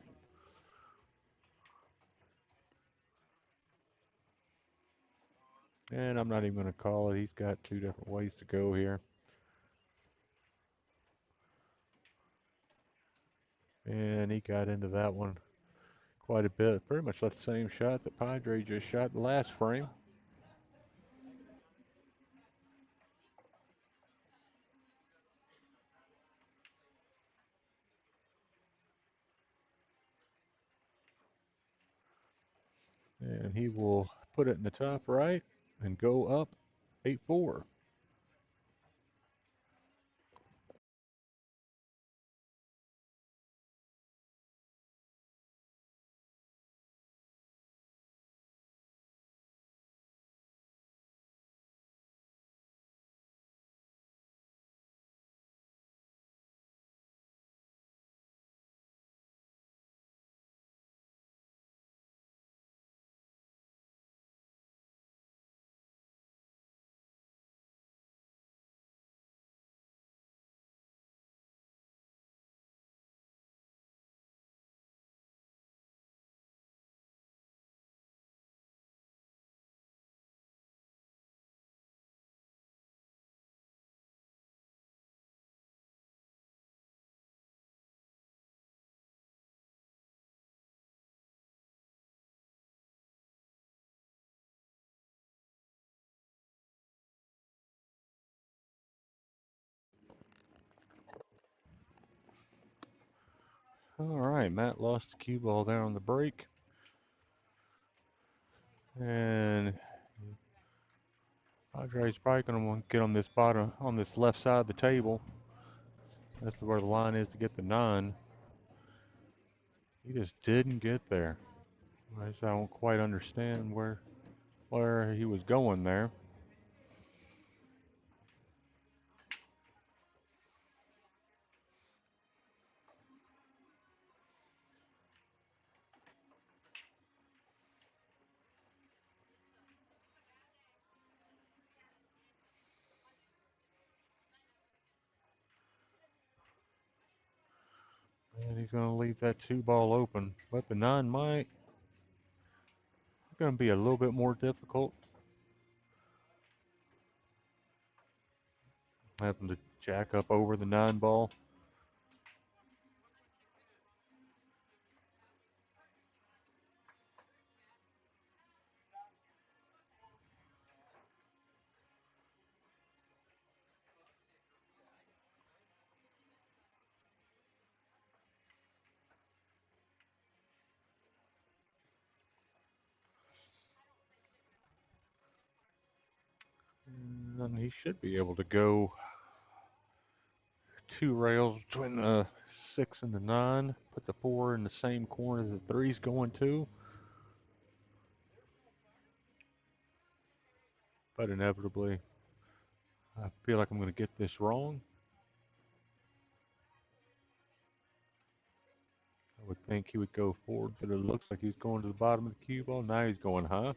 And I'm not even going to call it. He's got 2 different ways to go here. And he got into that one quite a bit. Pretty much left the same shot that Padre just shot the last frame. And he will put it in the top right and go up 8-4. All right, Matt lost the cue ball there on the break, and Padre's probably going to want to get on this bottom, on this left side of the table. That's where the line is to get the 9. He just didn't get there. I don't quite understand where he was going there. And he's going to leave that 2 ball open, but the 9 might going to be a little bit more difficult. Having to jack up over the 9 ball. And he should be able to go 2 rails between the 6 and the 9. Put the 4 in the same corner the 3's going to. But inevitably, I feel like I'm going to get this wrong. I would think he would go forward, but it looks like he's going to the bottom of the cue ball. Now he's going high.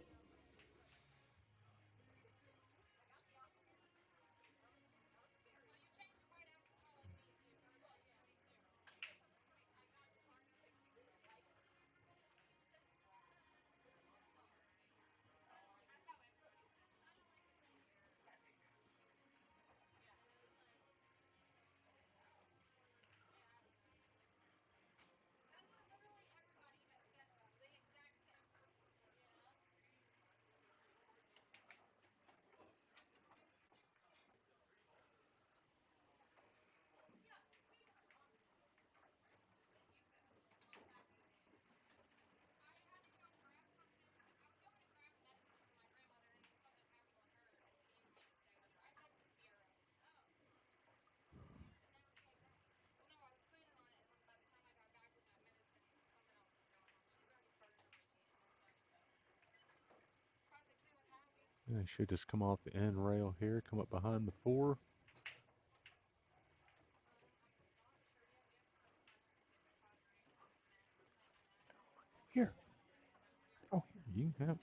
And he should just come off the end rail here, come up behind the 4. Here. Oh, here, you can have.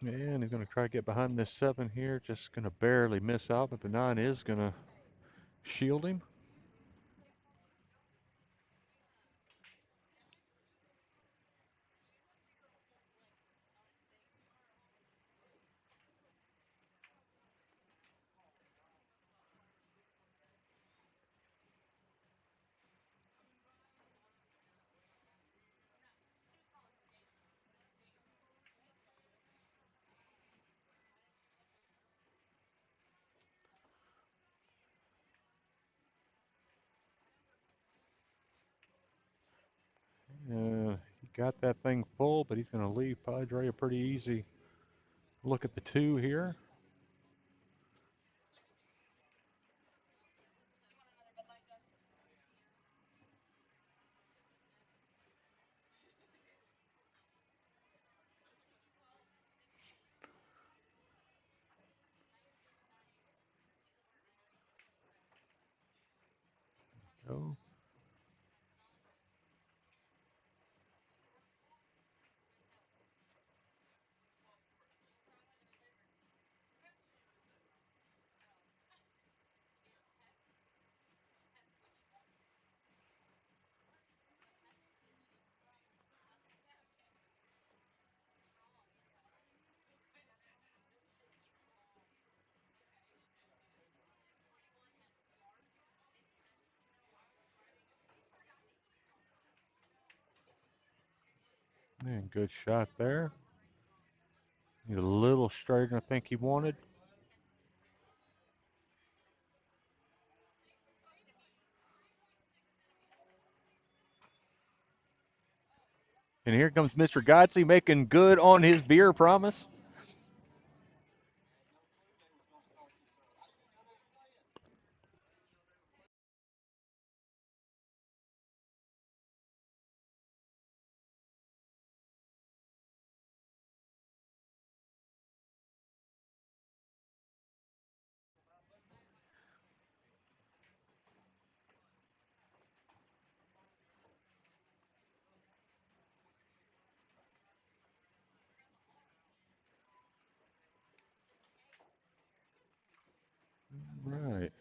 And he's going to try to get behind this 7 here. Just going to barely miss out, but the 9 is going to shield him. He got that thing full, but he's going to leave Padre a pretty easy look at the 2 here. Oh, And good shot there. He's a little straighter than I think he wanted. And here comes Mr. Godsey making good on his beer promise. Right.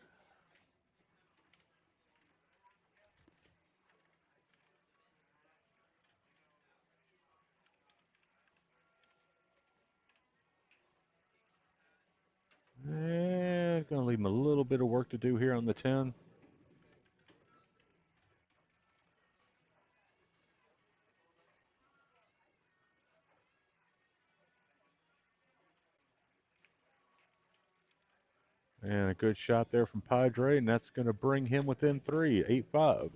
And going to leave him a little bit of work to do here on the 10. And a good shot there from Padre, and that's going to bring him within 3, 8-5.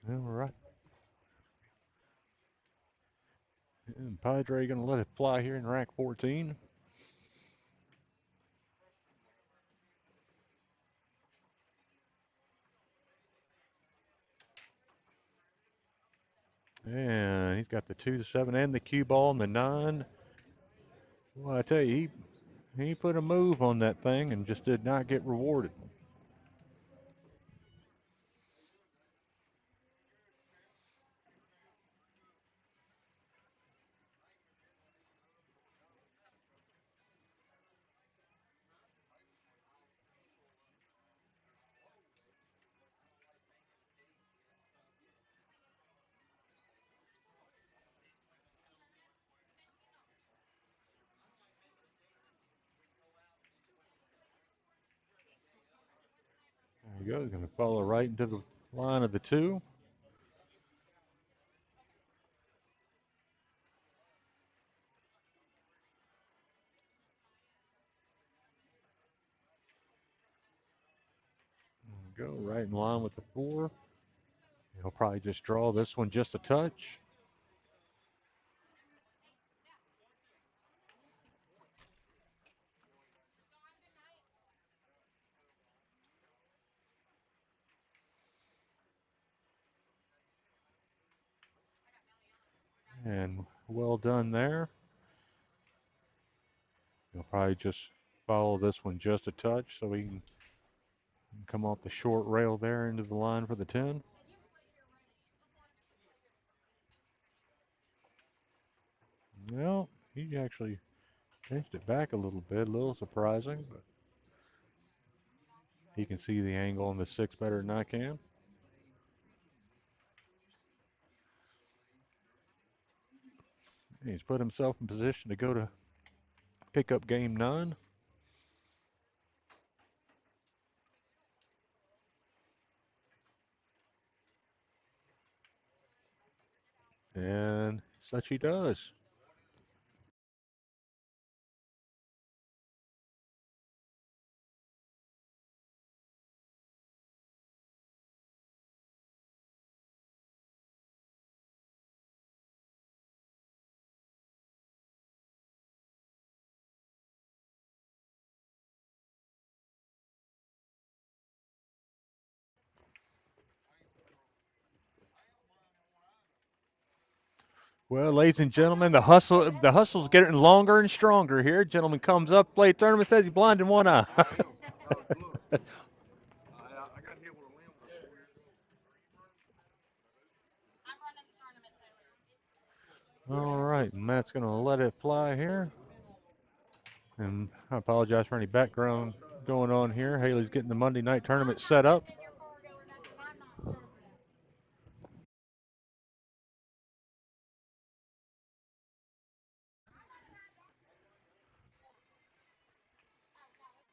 All right. And Padre going to let it fly here in rack 14. And he's got the 2, the 7, and the cue ball and the 9. Well, I tell you, he put a move on that thing and just did not get rewarded. There you go. Going to follow right into the line of the 2. There you go. Right in line with the 4. He'll probably just draw this one just a touch. And well done there. He'll probably just follow this one just a touch so he can come off the short rail there into the line for the 10. Well, he actually changed it back a little bit, a little surprising, but he can see the angle on the 6 better than I can. He's put himself in position to go to pick up game 9. And such he does. Well, ladies and gentlemen, the hustle's getting longer and stronger here. Gentleman comes up, play tournament, says he's blind in one eye. All right, Matt's going to let it fly here. And I apologize for any background going on here. Haley's getting the Monday night tournament set up.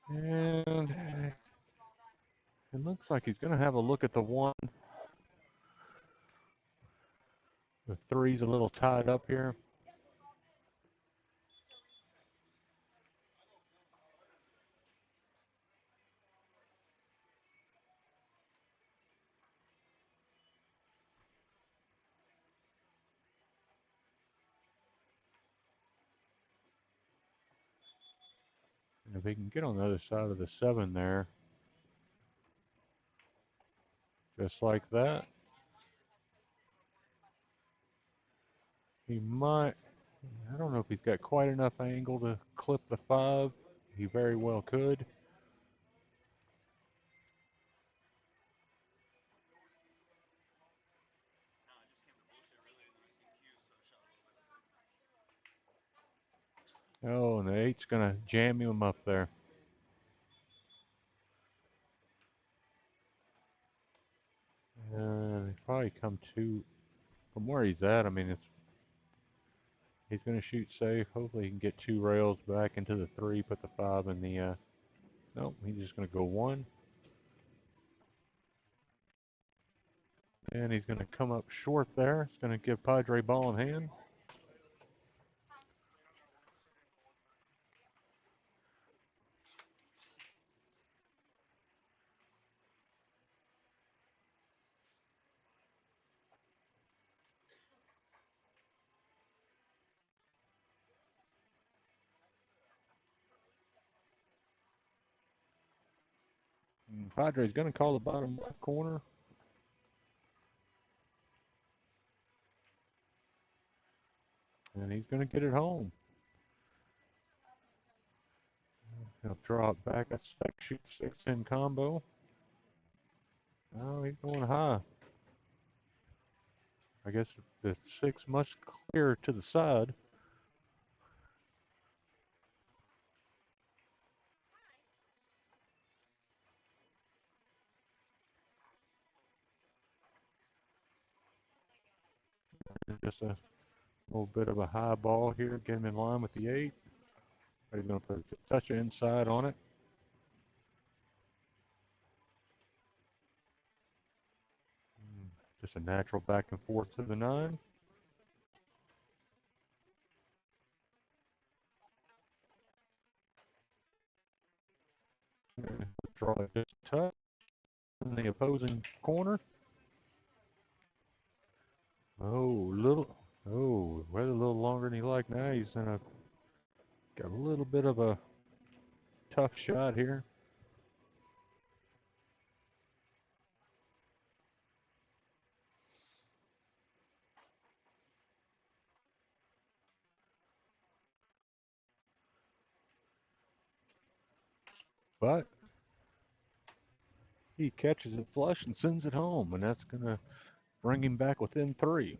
And it looks like he's going to have a look at the one. The three's a little tied up here. And if he can get on the other side of the seven there, just like that, he might. I don't know if he's got quite enough angle to clip the five. He very well could. Oh, and the eight's going to jam him up there. And he probably come to from where he's at. I mean, he's going to shoot safe. Hopefully, he can get two rails back into the three, put the five in the. Nope, he's just going to go one. And he's going to come up short there. He's going to give Padre ball in hand. And Padre's going to call the bottom left corner. And he's going to get it home. He'll draw it back. A spec shoot six in combo. Oh, he's going high. I guess the six must clear to the side. Just a little bit of a high ball here, get him in line with the eight. He's going to put a touch of inside on it. Just a natural back and forth to the nine. Draw it just a touch in the opposing corner. Oh, wait a little longer than he liked. Now he's gonna got a little bit of a tough shot here. But he catches it flush and sends it home, and that's gonna bring him back within three.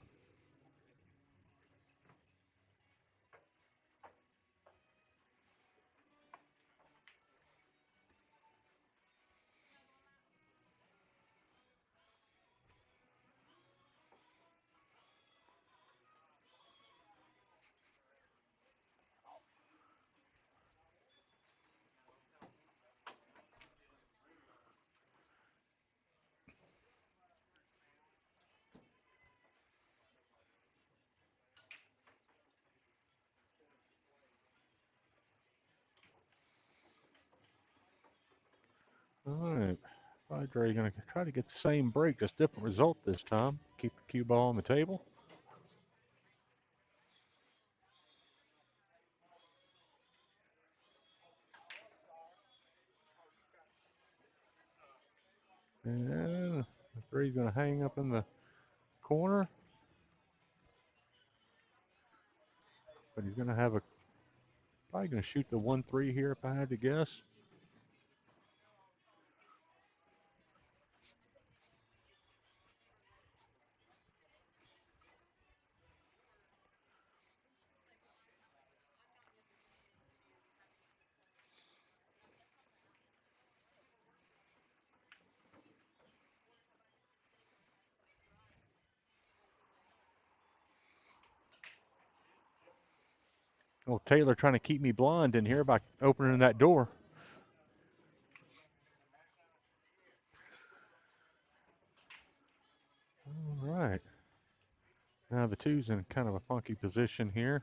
All right, Padre gonna try to get the same break, just different result this time. Keep the cue ball on the table. And the three's gonna hang up in the corner. but he's going to have a probably going to shoot the 1-3 here if I had to guess. Oh, Taylor trying to keep me blind in here by opening that door. All right. Now the two's in kind of a funky position here,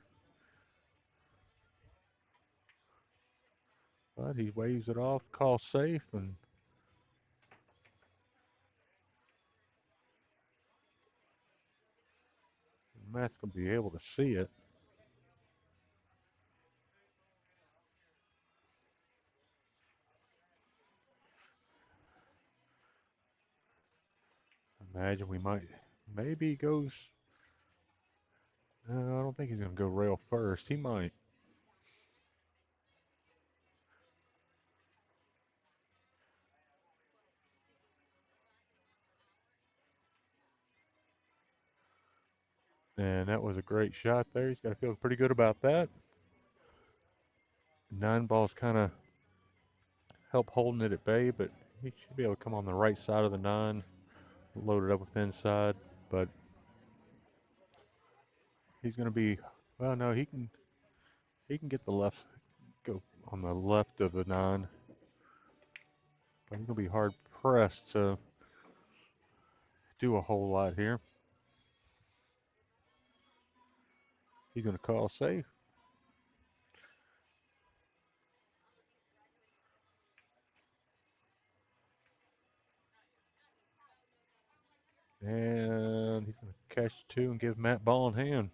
but he waves it off, call safe, and Matt's going to be able to see it. Imagine we might, maybe he goes, no, I don't think he's going to go rail first. He might. And that was a great shot there. He's got to feel pretty good about that. 9-ball's kind of help holding it at bay, but he should be able to come on the right side of the 9, load it up with inside. But he's going to be, well, no, he can get the left, go on the left of the 9, but he's going to be hard pressed to do a whole lot here. He's going to call safe. And he's going to catch 2 and give Matt ball in hand.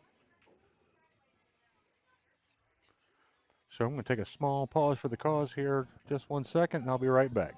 So I'm going to take a small pause for the cause here, just 1 second, and I'll be right back.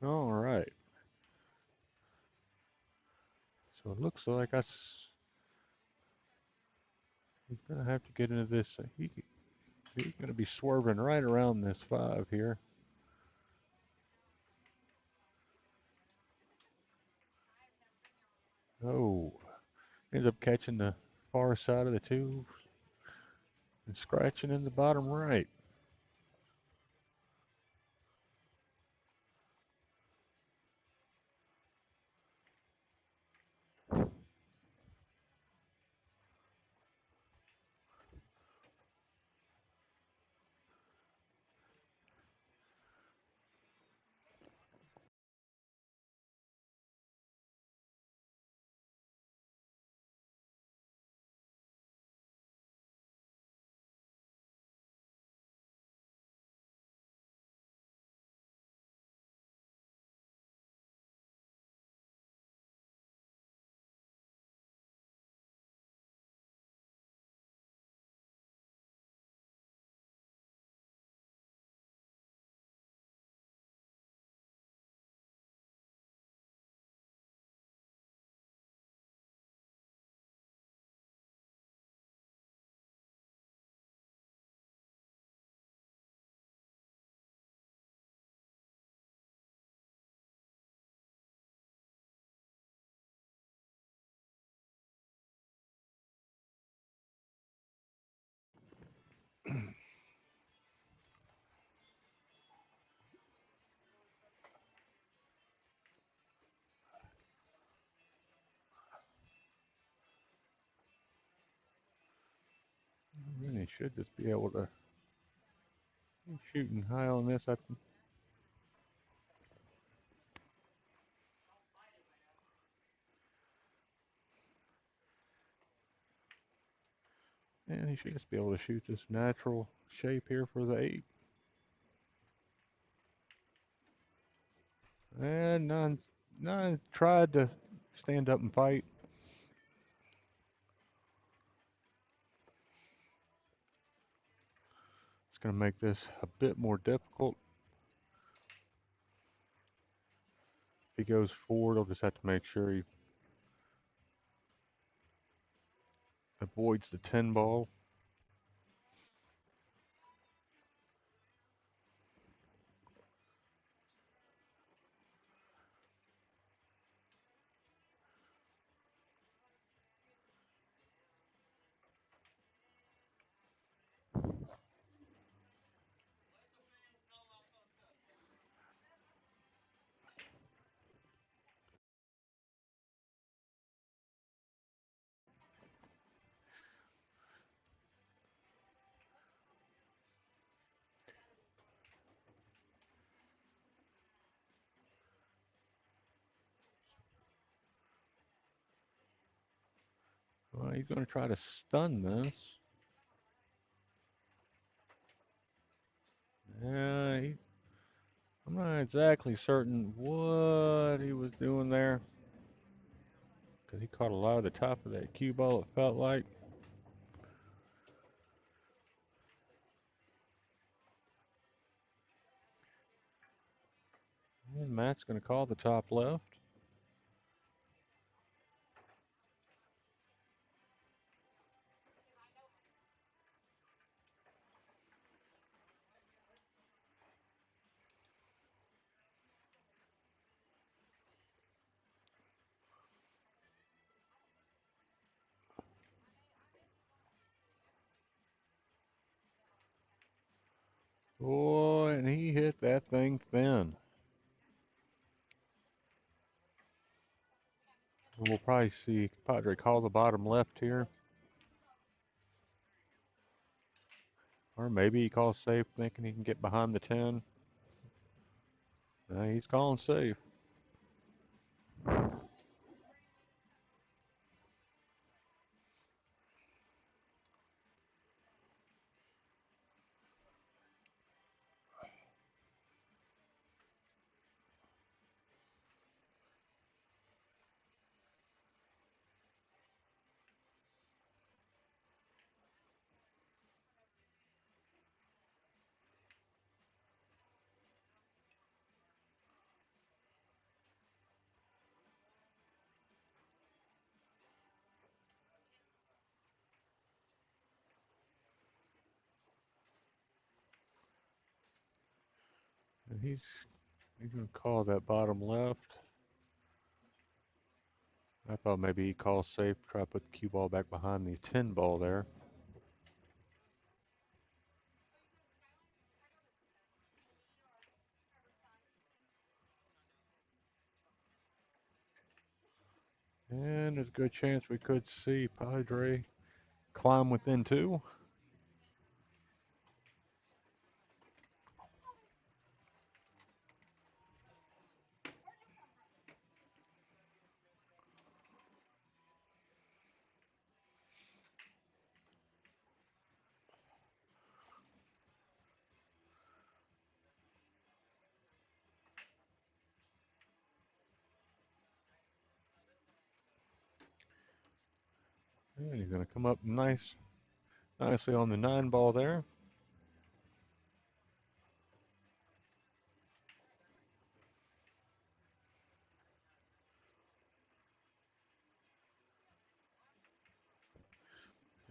All right. So it looks like he's going to have to get into this. He's going to be swerving right around this 5 here. Oh, ends up catching the far side of the 2 and scratching in the bottom right. Really should just be able to. He's shooting high on this. And he should just be able to shoot this natural shape here for the 8. And nine tried to stand up and fight. It's going to make this a bit more difficult. If he goes forward, I'll just have to make sure he avoids the 10 ball. Well, he's going to try to stun this. Yeah, I'm not exactly certain what he was doing there. Because he caught a lot of the top of that cue ball, it felt like. And Matt's going to call the top left. Boy, and he hit that thing thin. We'll probably see Padre call the bottom left here. Or maybe he calls safe thinking he can get behind the 10. He's calling safe. And he's going to call that bottom left. I thought maybe he called safe, try to put the cue ball back behind the 10 ball there. And there's a good chance we could see Padre climb within 2. And he's going to come up nicely on the 9 ball there.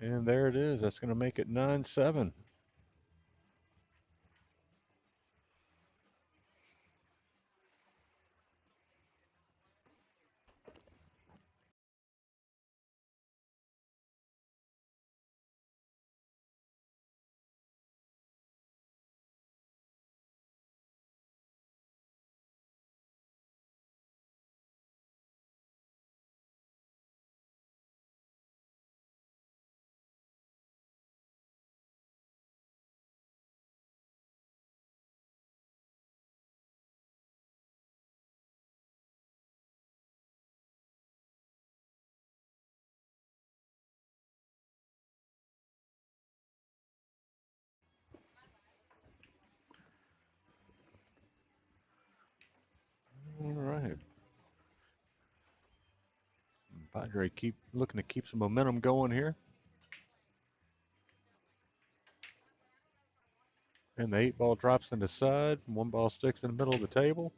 And there it is. That's going to make it 9-7. Padre keep looking to keep some momentum going here. And the 8 ball drops in the side. 1 ball sticks in the middle of the table.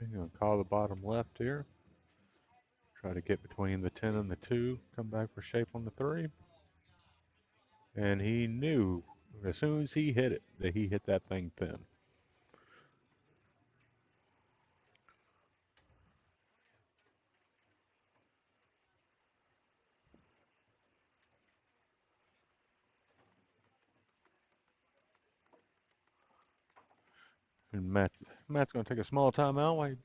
I'm going to call the bottom left here. Try to get between the 10 and the 2. Come back for shape on the 3. And he knew as soon as he hit it that he hit that thing thin. And Matt's going to take a small timeout while he.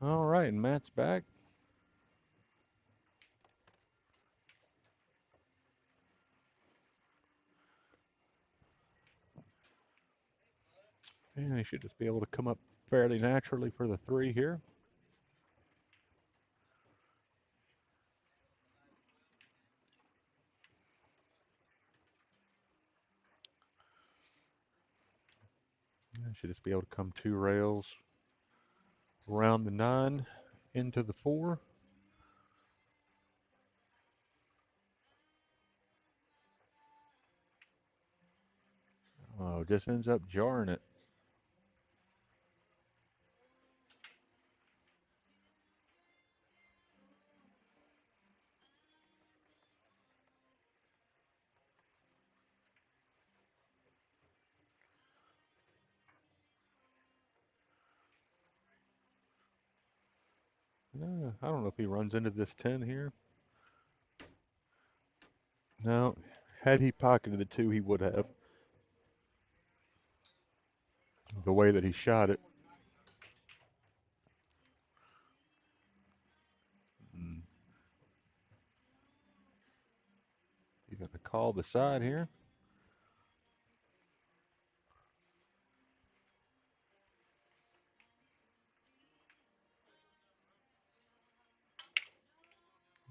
All right, and Matt's back. And he should just be able to come up fairly naturally for the 3 here. Should just be able to come 2 rails around the 9 into the 4. Oh, just ends up jarring it. I don't know if he runs into this 10 here. No, had he pocketed the 2, he would have. The way that he shot it. Mm. He's going to call the side here.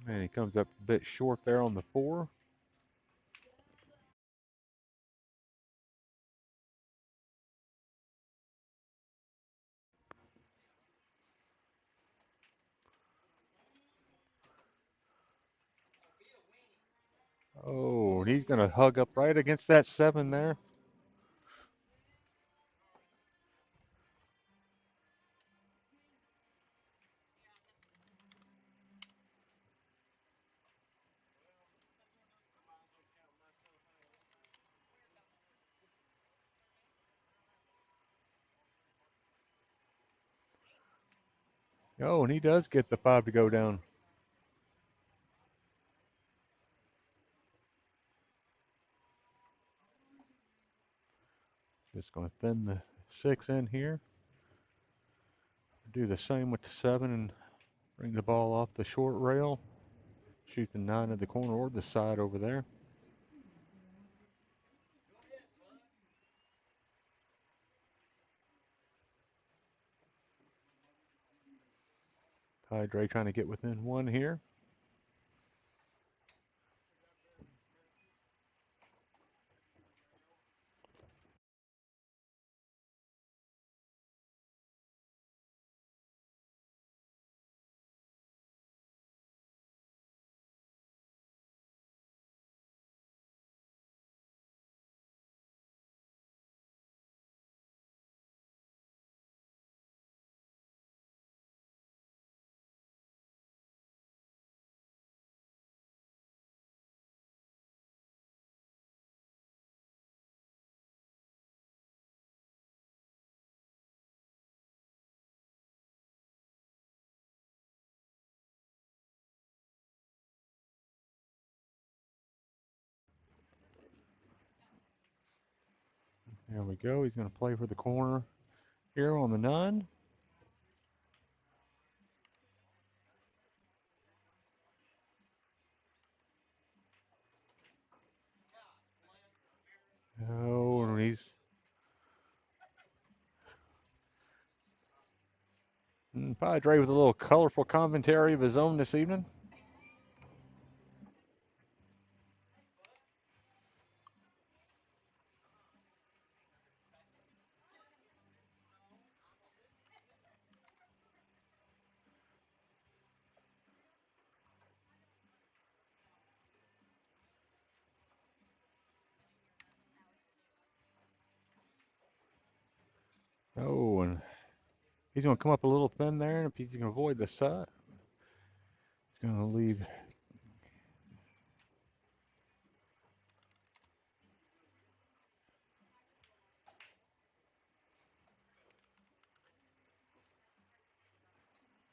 And he comes up a bit short there on the 4. Oh, and he's going to hug up right against that 7 there. Oh, and he does get the 5 to go down. Just going to thin the 6 in here. Do the same with the 7 and bring the ball off the short rail. Shoot the 9 at the corner or the side over there. Padre trying to get within 1 here. There we go. He's going to play for the corner here on the 9. Oh, and he's Padre with a little colorful commentary of his own this evening. Oh, and he's going to come up a little thin there, and if he can avoid the side, he's going to leave.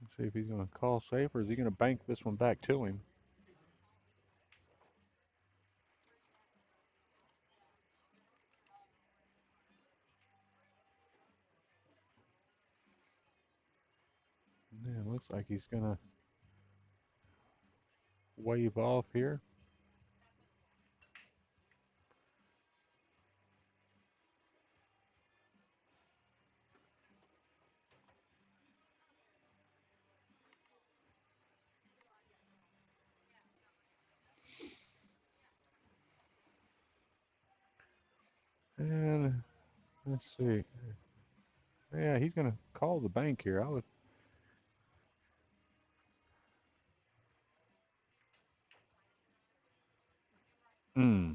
Let's see if he's going to call safe, or is he going to bank this one back to him? Yeah, looks like he's going to wave off here. And let's see. Yeah, he's going to call the bank here. I would. Hmm.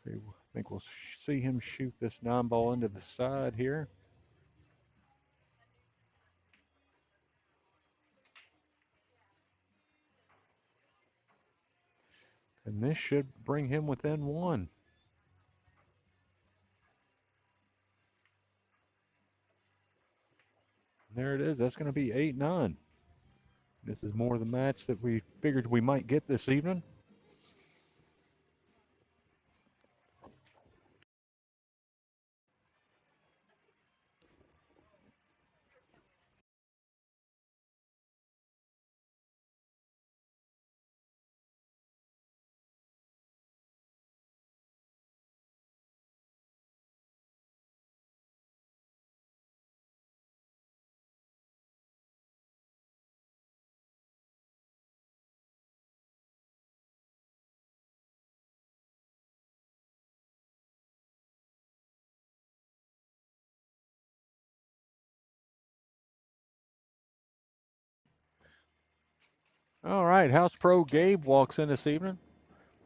See, I think we'll see him shoot this 9 ball into the side here. And this should bring him within 1. There it is. That's going to be 8-9. This is more the match that we figured we might get this evening. All right, House Pro Gabe walks in this evening.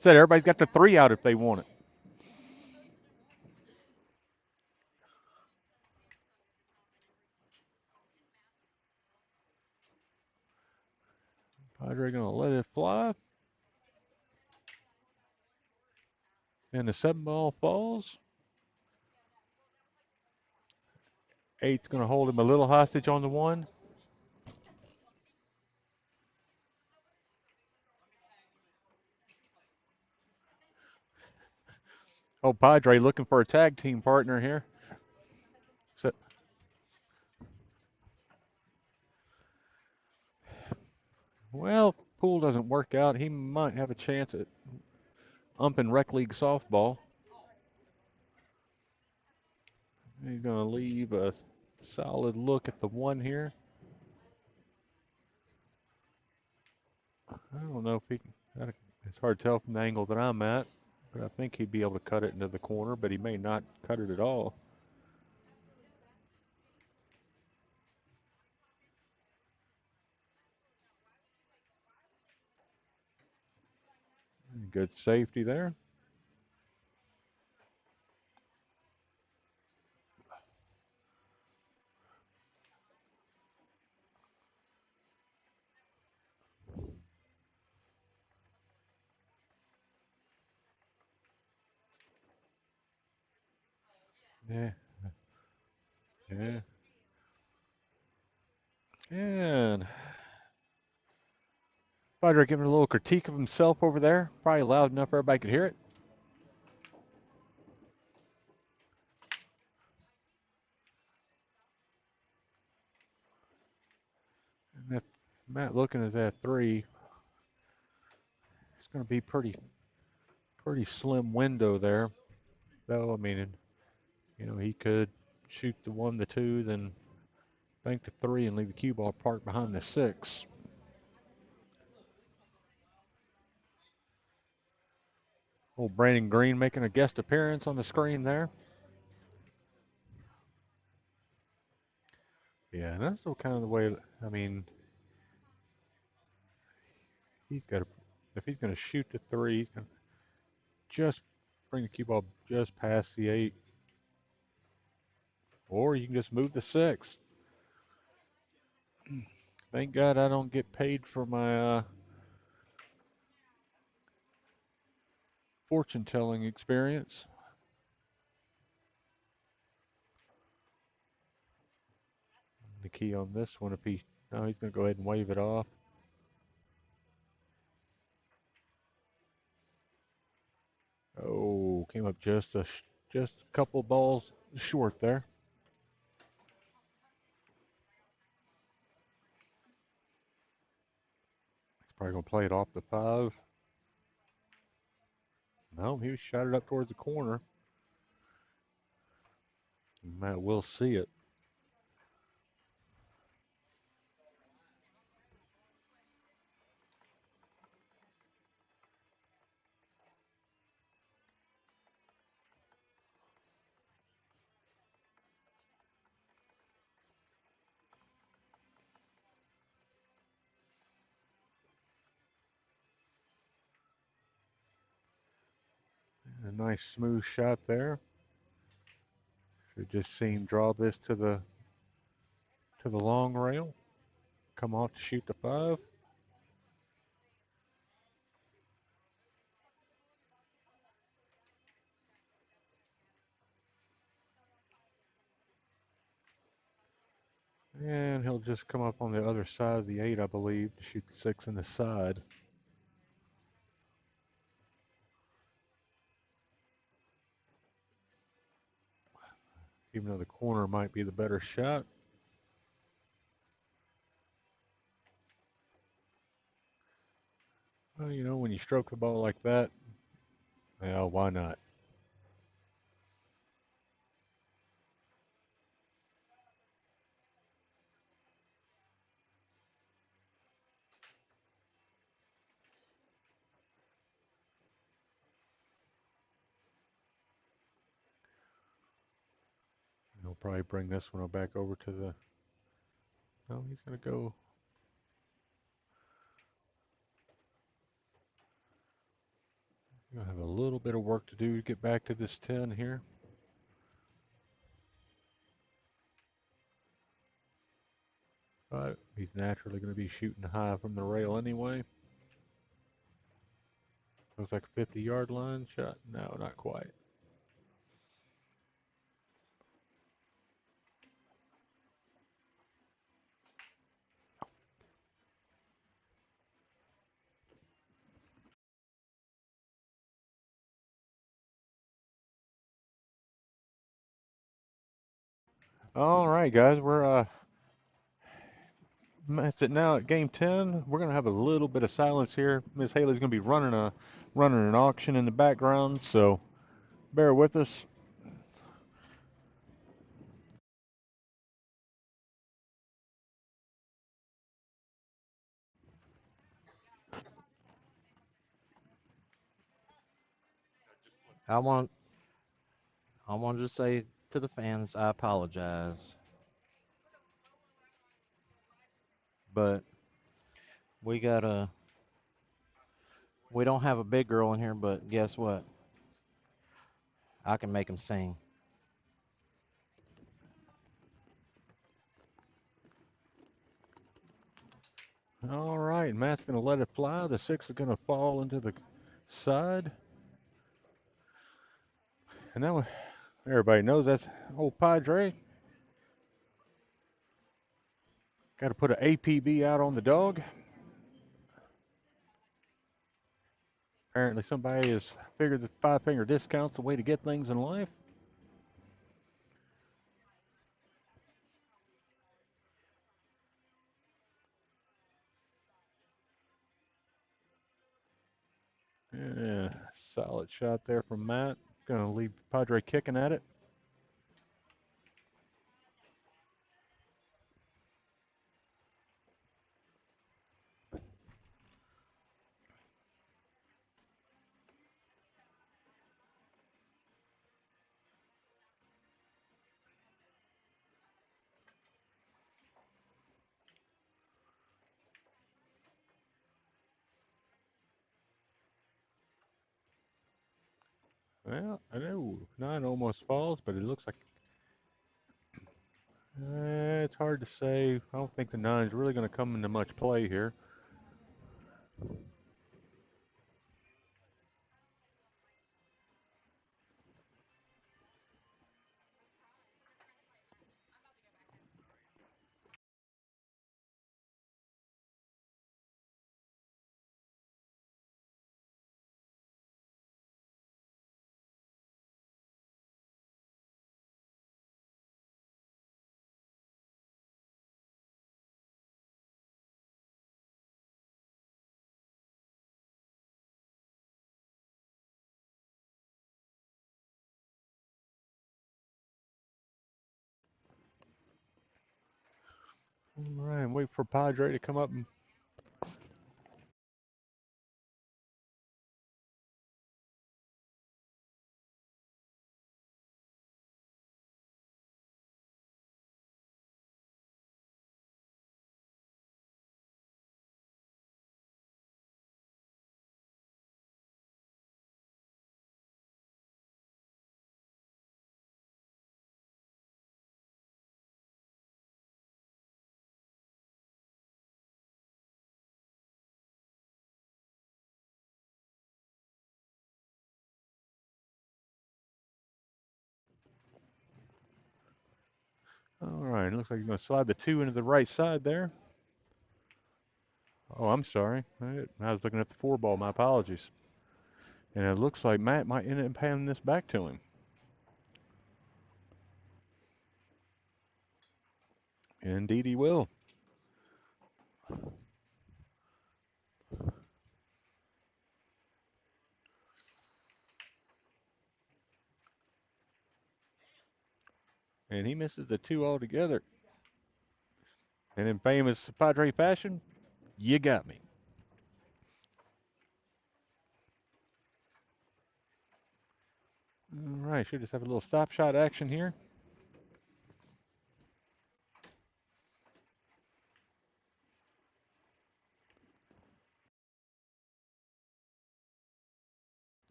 Said everybody's got the 3 out if they want it. Padre going to let it fly. And the 7 ball falls. Eight's going to hold him a little hostage on the one. Oh, Padre looking for a tag team partner here. So, well, pool doesn't work out. He might have a chance at umping rec league softball. He's going to leave a solid look at the one here. I don't know if he can. It's hard to tell from the angle that I'm at, but I think he'd be able to cut it into the corner, but he may not cut it at all. Good safety there. Yeah, yeah. And Padre giving a little critique of himself over there. Probably loud enough everybody could hear it. And if Matt looking at that three, it's going to be pretty slim window there. Though I mean, he could shoot the one, the two, then bank the three and leave the cue ball parked behind the six. Old Brandon Green making a guest appearance on the screen there. Yeah, and that's kind of the way. I mean, he's got to. If he's going to shoot the three, he's going to just bring the cue ball just past the eight, or you can just move the six. Thank God I don't get paid for my fortune telling experience. The key on this one, if he, no, he's going to go ahead and wave it off. Oh, came up just a couple balls short there. He's probably going to play it off the five. No, he shot it up towards the corner. Matt will see it. A nice smooth shot there. Should just see him draw this to the long rail. Come off to shoot the five. And he'll just come up on the other side of the eight, I believe, to shoot the six in the side. Even though the corner might be the better shot. Well, when you stroke the ball like that, yeah, why not? He'll probably bring this one back over to the. No, he's going to go. He'll have a little bit of work to do to get back to this 10 here. But he's naturally going to be shooting high from the rail anyway. Looks like a 50-yard line shot. No, not quite. All right, guys, we're it's it now at game 10. We're gonna have a little bit of silence here. Miss Haley's gonna be running an auction in the background, so bear with us. I want I want to say to the fans, I apologize, but we got a we don't have a big girl in here, but guess what? I can make them sing. All right, Matt's gonna let it fly. The six is gonna fall into the side, and now everybody knows that's old Padre. Got to put an APB out on the dog. Apparently, somebody has figured that five finger discount's the way to get things in life. Yeah, solid shot there from Matt. Gonna leave Padre kicking at it. Well, I know nine almost falls, but it looks like it's hard to say. I don't think the nine's really going to come into much play here. All right, wait for Padre to come up. All right, looks like you're going to slide the two into the right side there. Oh, I'm sorry. I was looking at the four ball. My apologies. And it looks like Matt might end up handing this back to him. Indeed, he will. And he misses the two altogether. And in famous Padre fashion, you got me. All right, should just have a little stop shot action here.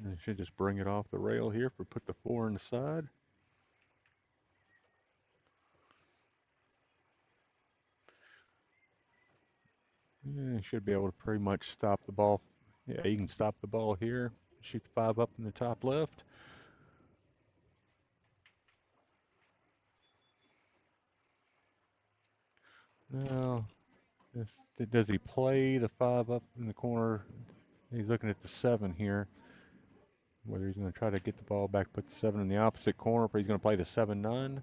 And should just bring it off the rail here for put the four on the side. And should be able to pretty much stop the ball. Yeah, you can stop the ball here. Shoot the five up in the top left. Now, does he play the five up in the corner? He's looking at the seven here. Whether he's going to try to get the ball back, put the 7 in the opposite corner, or he's going to play the 7-9.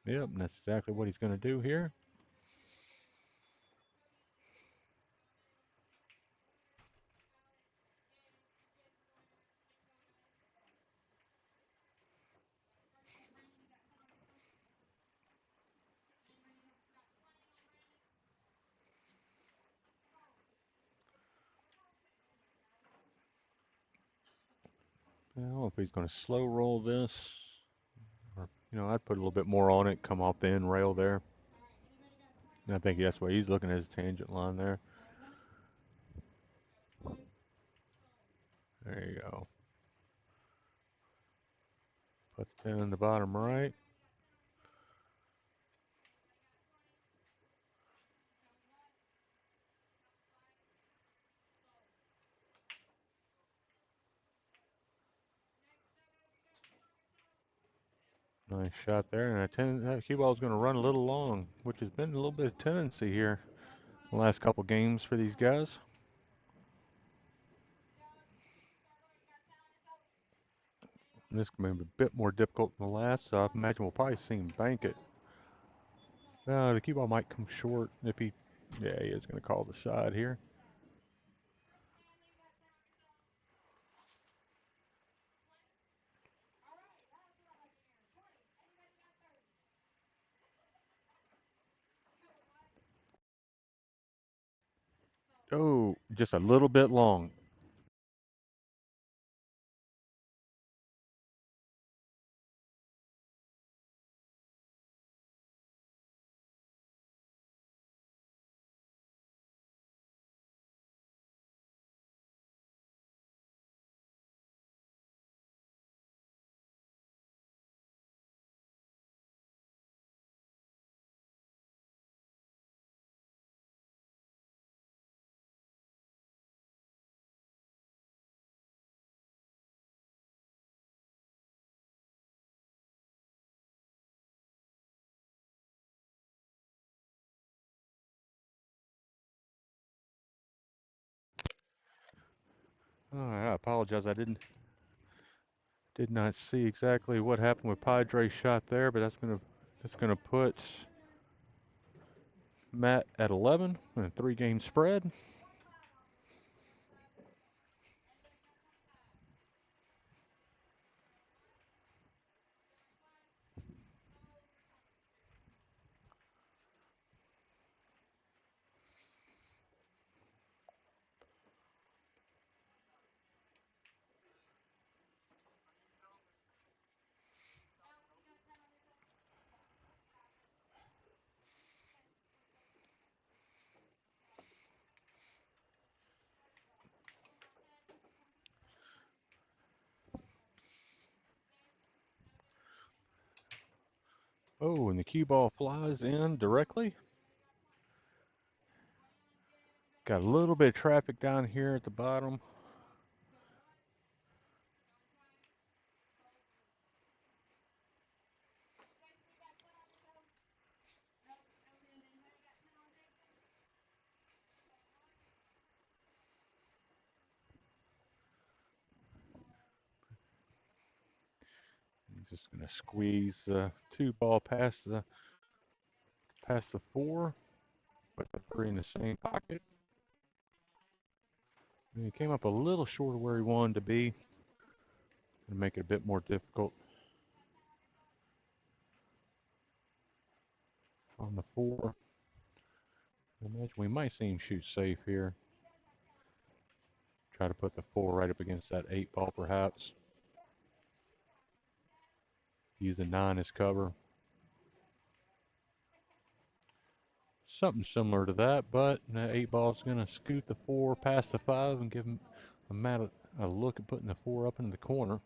Yep, and that's exactly what he's going to do here. I don't know if he's going to slow roll this, or, I'd put a little bit more on it, come off the end rail there. And I think that's why he's looking at his tangent line there. There you go. Puts 10 in the bottom right. Nice shot there, and that cue ball is going to run a little long, which has been a little bit of tendency here the last couple games for these guys. And this may be a bit more difficult than the last, so I imagine we'll probably see him bank it. The cue ball might come short if he, yeah, he is going to call the side here. Oh, just a little bit long. All right, I apologize. I did not see exactly what happened with Padre's shot there, but that's gonna put Matt at 11 in a 3-game spread. Oh, and the cue ball flies in directly. Got a little bit of traffic down here at the bottom. I'm just gonna squeeze the 2 ball past the 4, put the 3 in the same pocket. And he came up a little short of where he wanted to be, and make it a bit more difficult on the 4. I imagine we might see him shoot safe here. Try to put the 4 right up against that 8 ball perhaps. Use the 9 as cover. Something similar to that, but the 8 ball is going to scoot the 4 past the 5 and give him a look at putting the 4 up into the corner.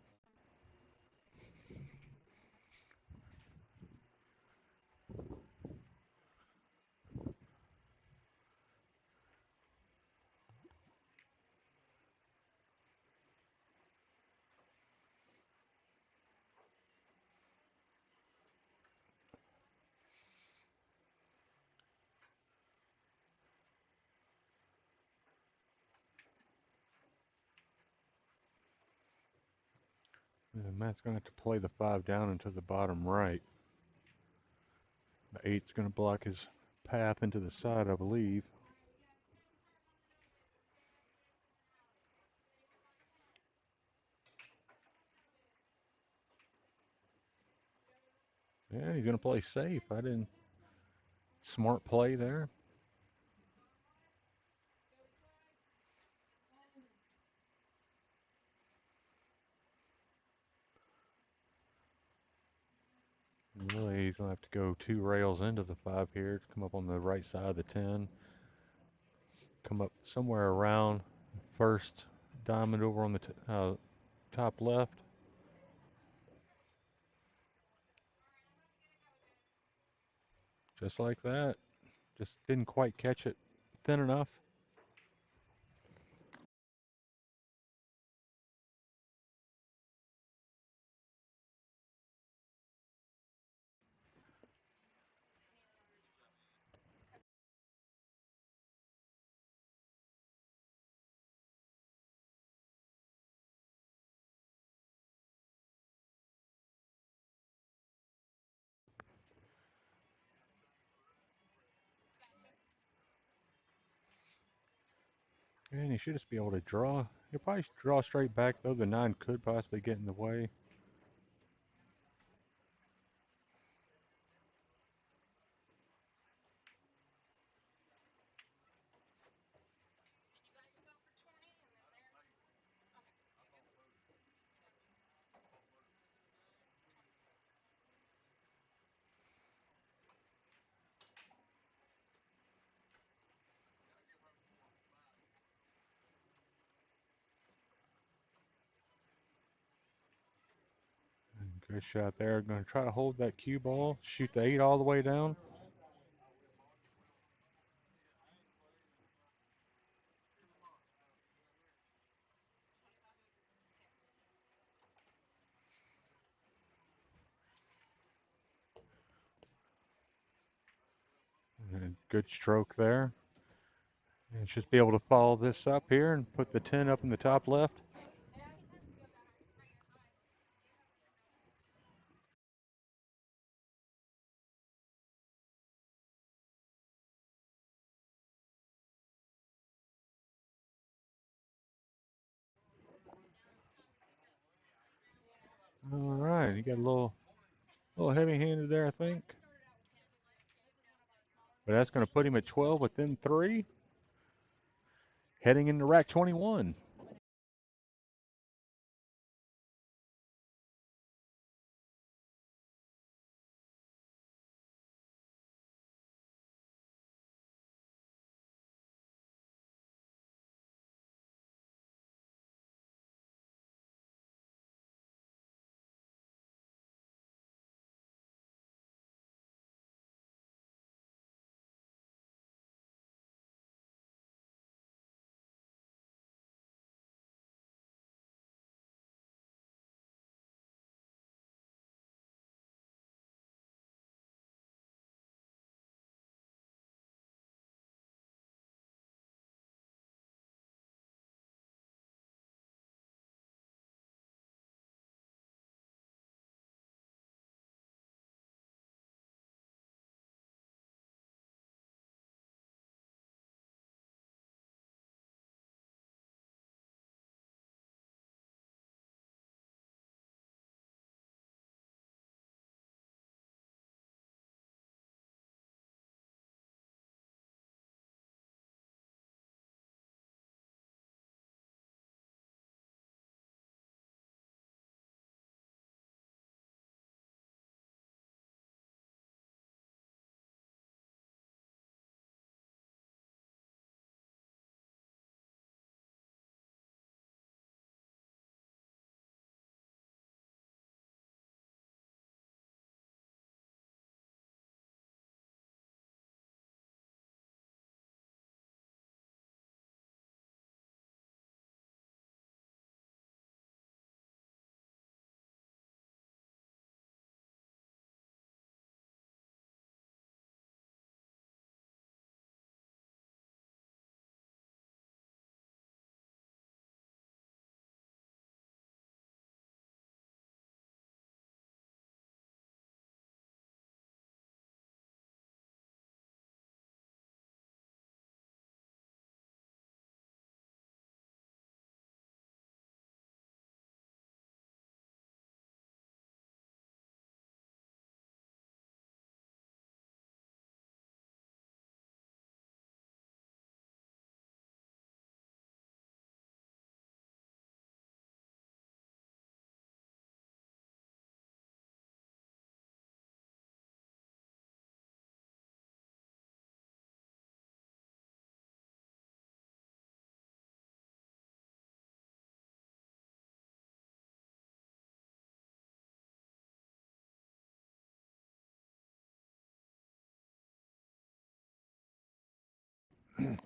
And Matt's going to have to play the 5 down into the bottom right. The 8's going to block his path into the side, I believe. Yeah, he's going to play safe. I didn't. Smart play there. Really, he's going to have to go 2 rails into the 5 here to come up on the right side of the 10. Come up somewhere around first diamond over on the top left. Just like that. Just didn't quite catch it thin enough. And he should just be able to draw. He'll probably draw straight back, though. The 9 could possibly get in the way. Good shot there. Going to try to hold that cue ball. Shoot the 8 all the way down. And good stroke there. And just be able to follow this up here and put the 10 up in the top left. All right, you got a little heavy-handed there, I think. But that's going to put him at 12 within 3, heading into rack 21. All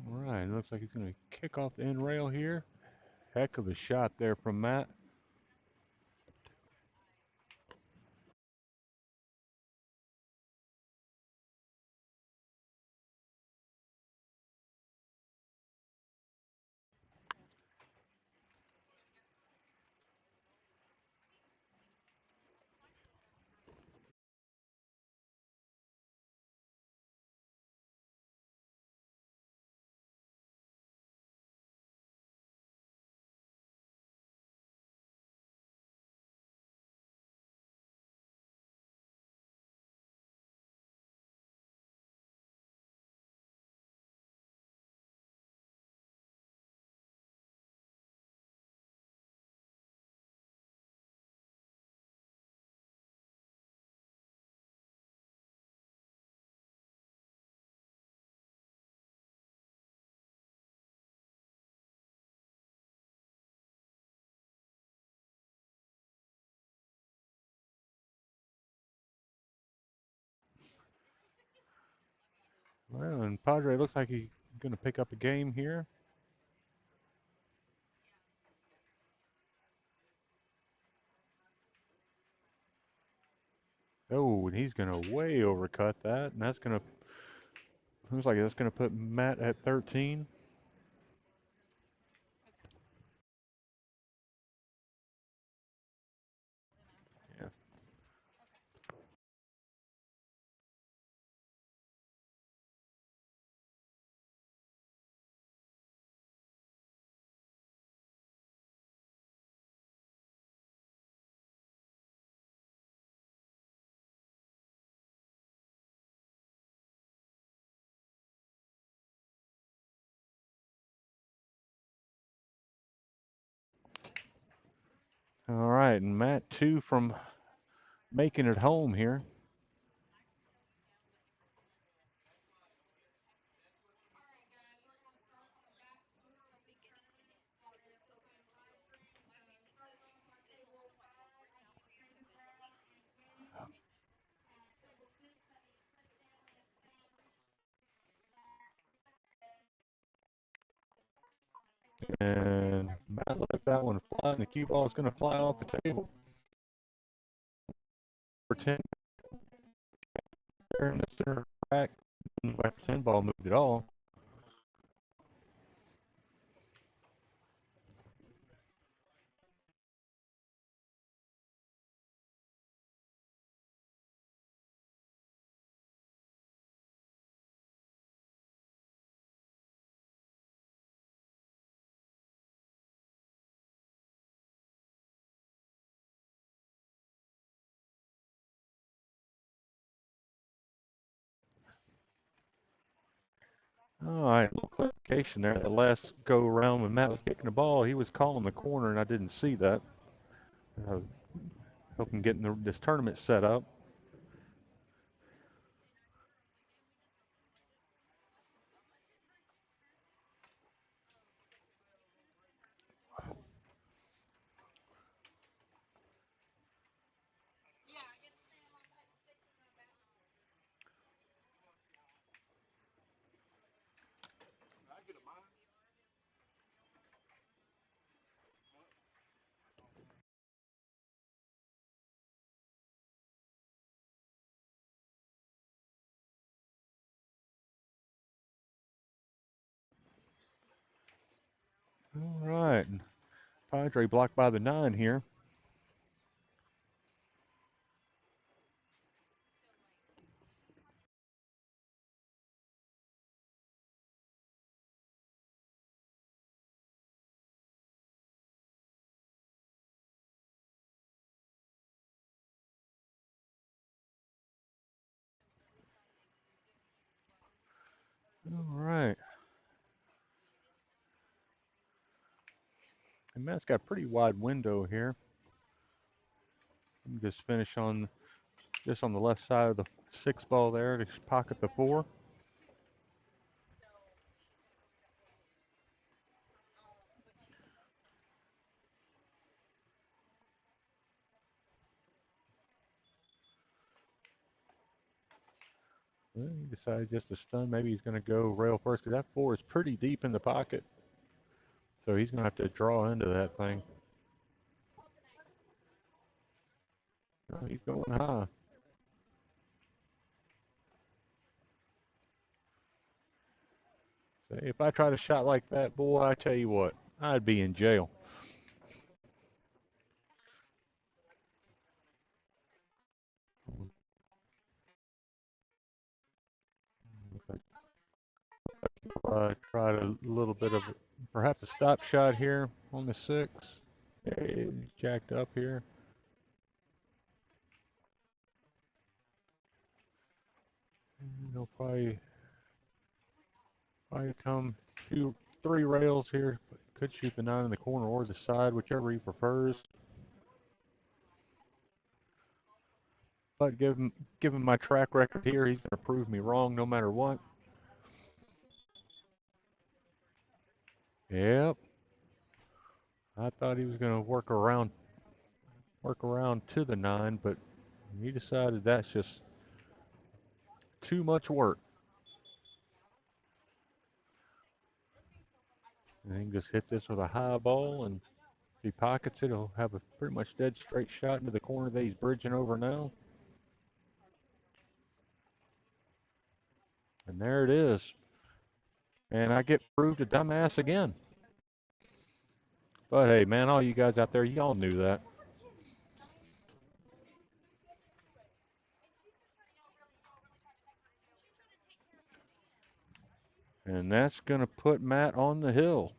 right, looks like he's going to kick off the end rail here. Heck of a shot there from Matt. Well, and Padre looks like he's going to pick up a game here. Oh, and he's going to way overcut that, and that's going to looks like that's going to put Matt at 13. Yeah. All right, and Matt 2 from making it home here. And Matt let that one fly, and the cue ball is going to fly off the table. For 10 there in the center rack. After 10 ball moved at all. All right, a little clarification there. The last go around when Matt was kicking the ball, he was calling the corner, and I didn't see that. Uh, Helping getting this tournament set up. All right, and Padre blocked by the 9 here. All right, and Matt's got a pretty wide window here. Just finish on just on the left side of the 6 ball there to pocket the 4. Well, he decided just to stun. Maybe he's going to go rail first because that four is pretty deep in the pocket. So he's going to have to draw into that thing. Oh, he's going high. So if I tried a shot like that, boy, I tell you what, I'd be in jail. Tried a little bit of perhaps a stop shot here on the six. Hey, jacked up here. He'll probably come shoot three rails here. Could shoot the nine in the corner or the side, whichever he prefers. But given my track record here, he's going to prove me wrong no matter what. Yep, I thought he was going to work around to the nine, but he decided that's just too much work. And he can just hit this with a high ball, and if he pockets it, he'll have a pretty much dead straight shot into the corner that he's bridging over now. And there it is. And I get proved a dumbass again. But hey, man, all you guys out there, y'all knew that. And that's going to put Matt on the hill.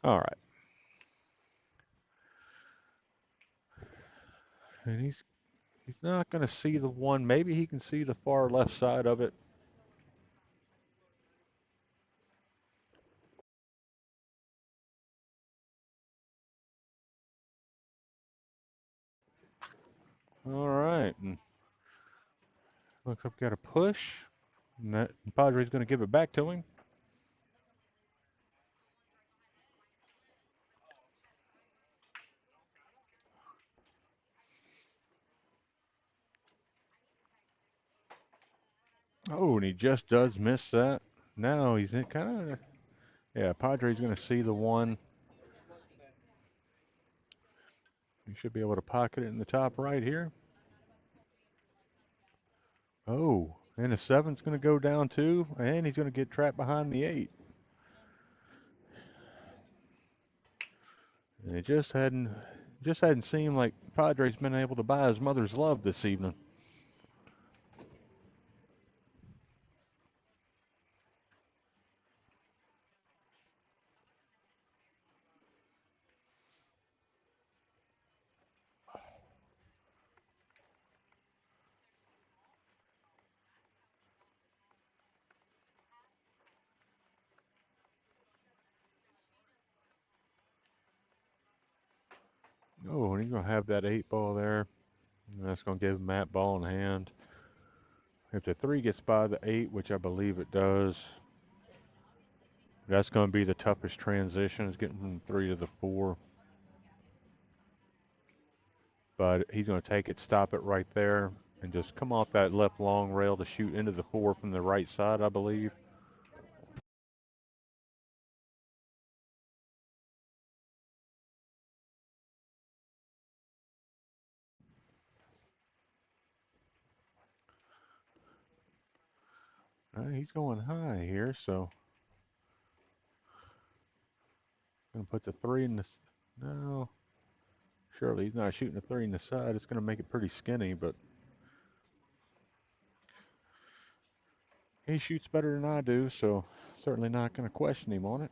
All right. And he's not going to see the one. Maybe he can see the far left side of it. All right. And looks like we got a push. And that Padre's going to give it back to him. Oh, and he just does miss that. Now he's in kind of. Yeah, Padre's going to see the one. He should be able to pocket it in the top right here. Oh, and the seven's going to go down too, and he's going to get trapped behind the eight. And it just hadn't seemed like Padre's been able to buy his mother's love this evening. Oh, and he's going to have that eight ball there. And that's going to give Matt ball in hand. If the three gets by the eight, which I believe it does, That's going to be the toughest transition, is getting from 3 to the 4. But he's going to take it, stop it right there, and just come off that left long rail to shoot into the 4 from the right side, I believe. He's going high here, so going to put the 3 in the. No, surely he's not shooting a 3 in the side. It's going to make it pretty skinny, but he shoots better than I do, so certainly not going to question him on it.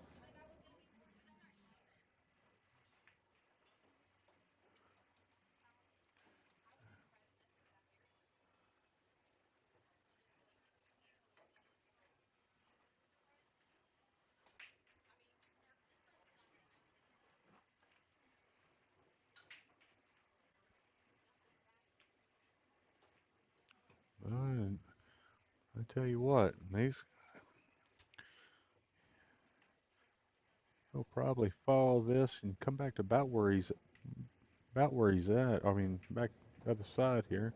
Uh, I tell you what, he'll probably follow this and come back to about where he's at. I mean, back the other side here.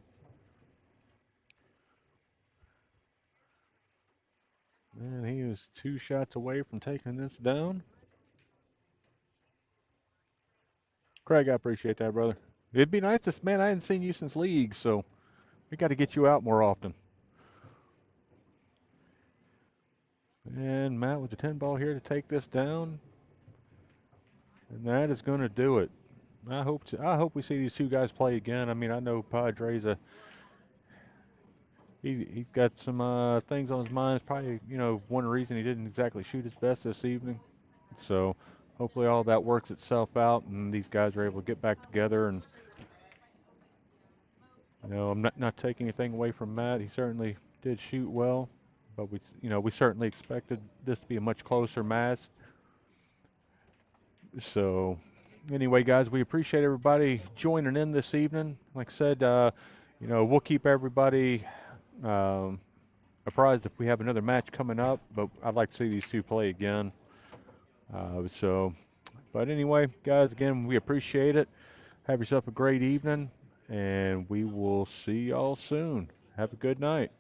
Man, he was 2 shots away from taking this down. Craig, I appreciate that, brother. It'd be nice to, man, I hadn't seen you since league, so we got to get you out more often. And Matt with the 10 ball here to take this down. And that is going to do it. I hope we see these two guys play again. I mean, I know Padre's he's got some things on his mind. It's probably one reason he didn't exactly shoot his best this evening. So hopefully all that works itself out and these guys are able to get back together. And I'm not taking anything away from Matt. He certainly did shoot well, but we certainly expected this to be a much closer match. So anyway, guys, we appreciate everybody joining in this evening. Like I said, we'll keep everybody um, apprised if we have another match coming up, but I'd like to see these two play again. But anyway, guys, again, we appreciate it. Have yourself a great evening, and we will see y'all soon. Have a good night.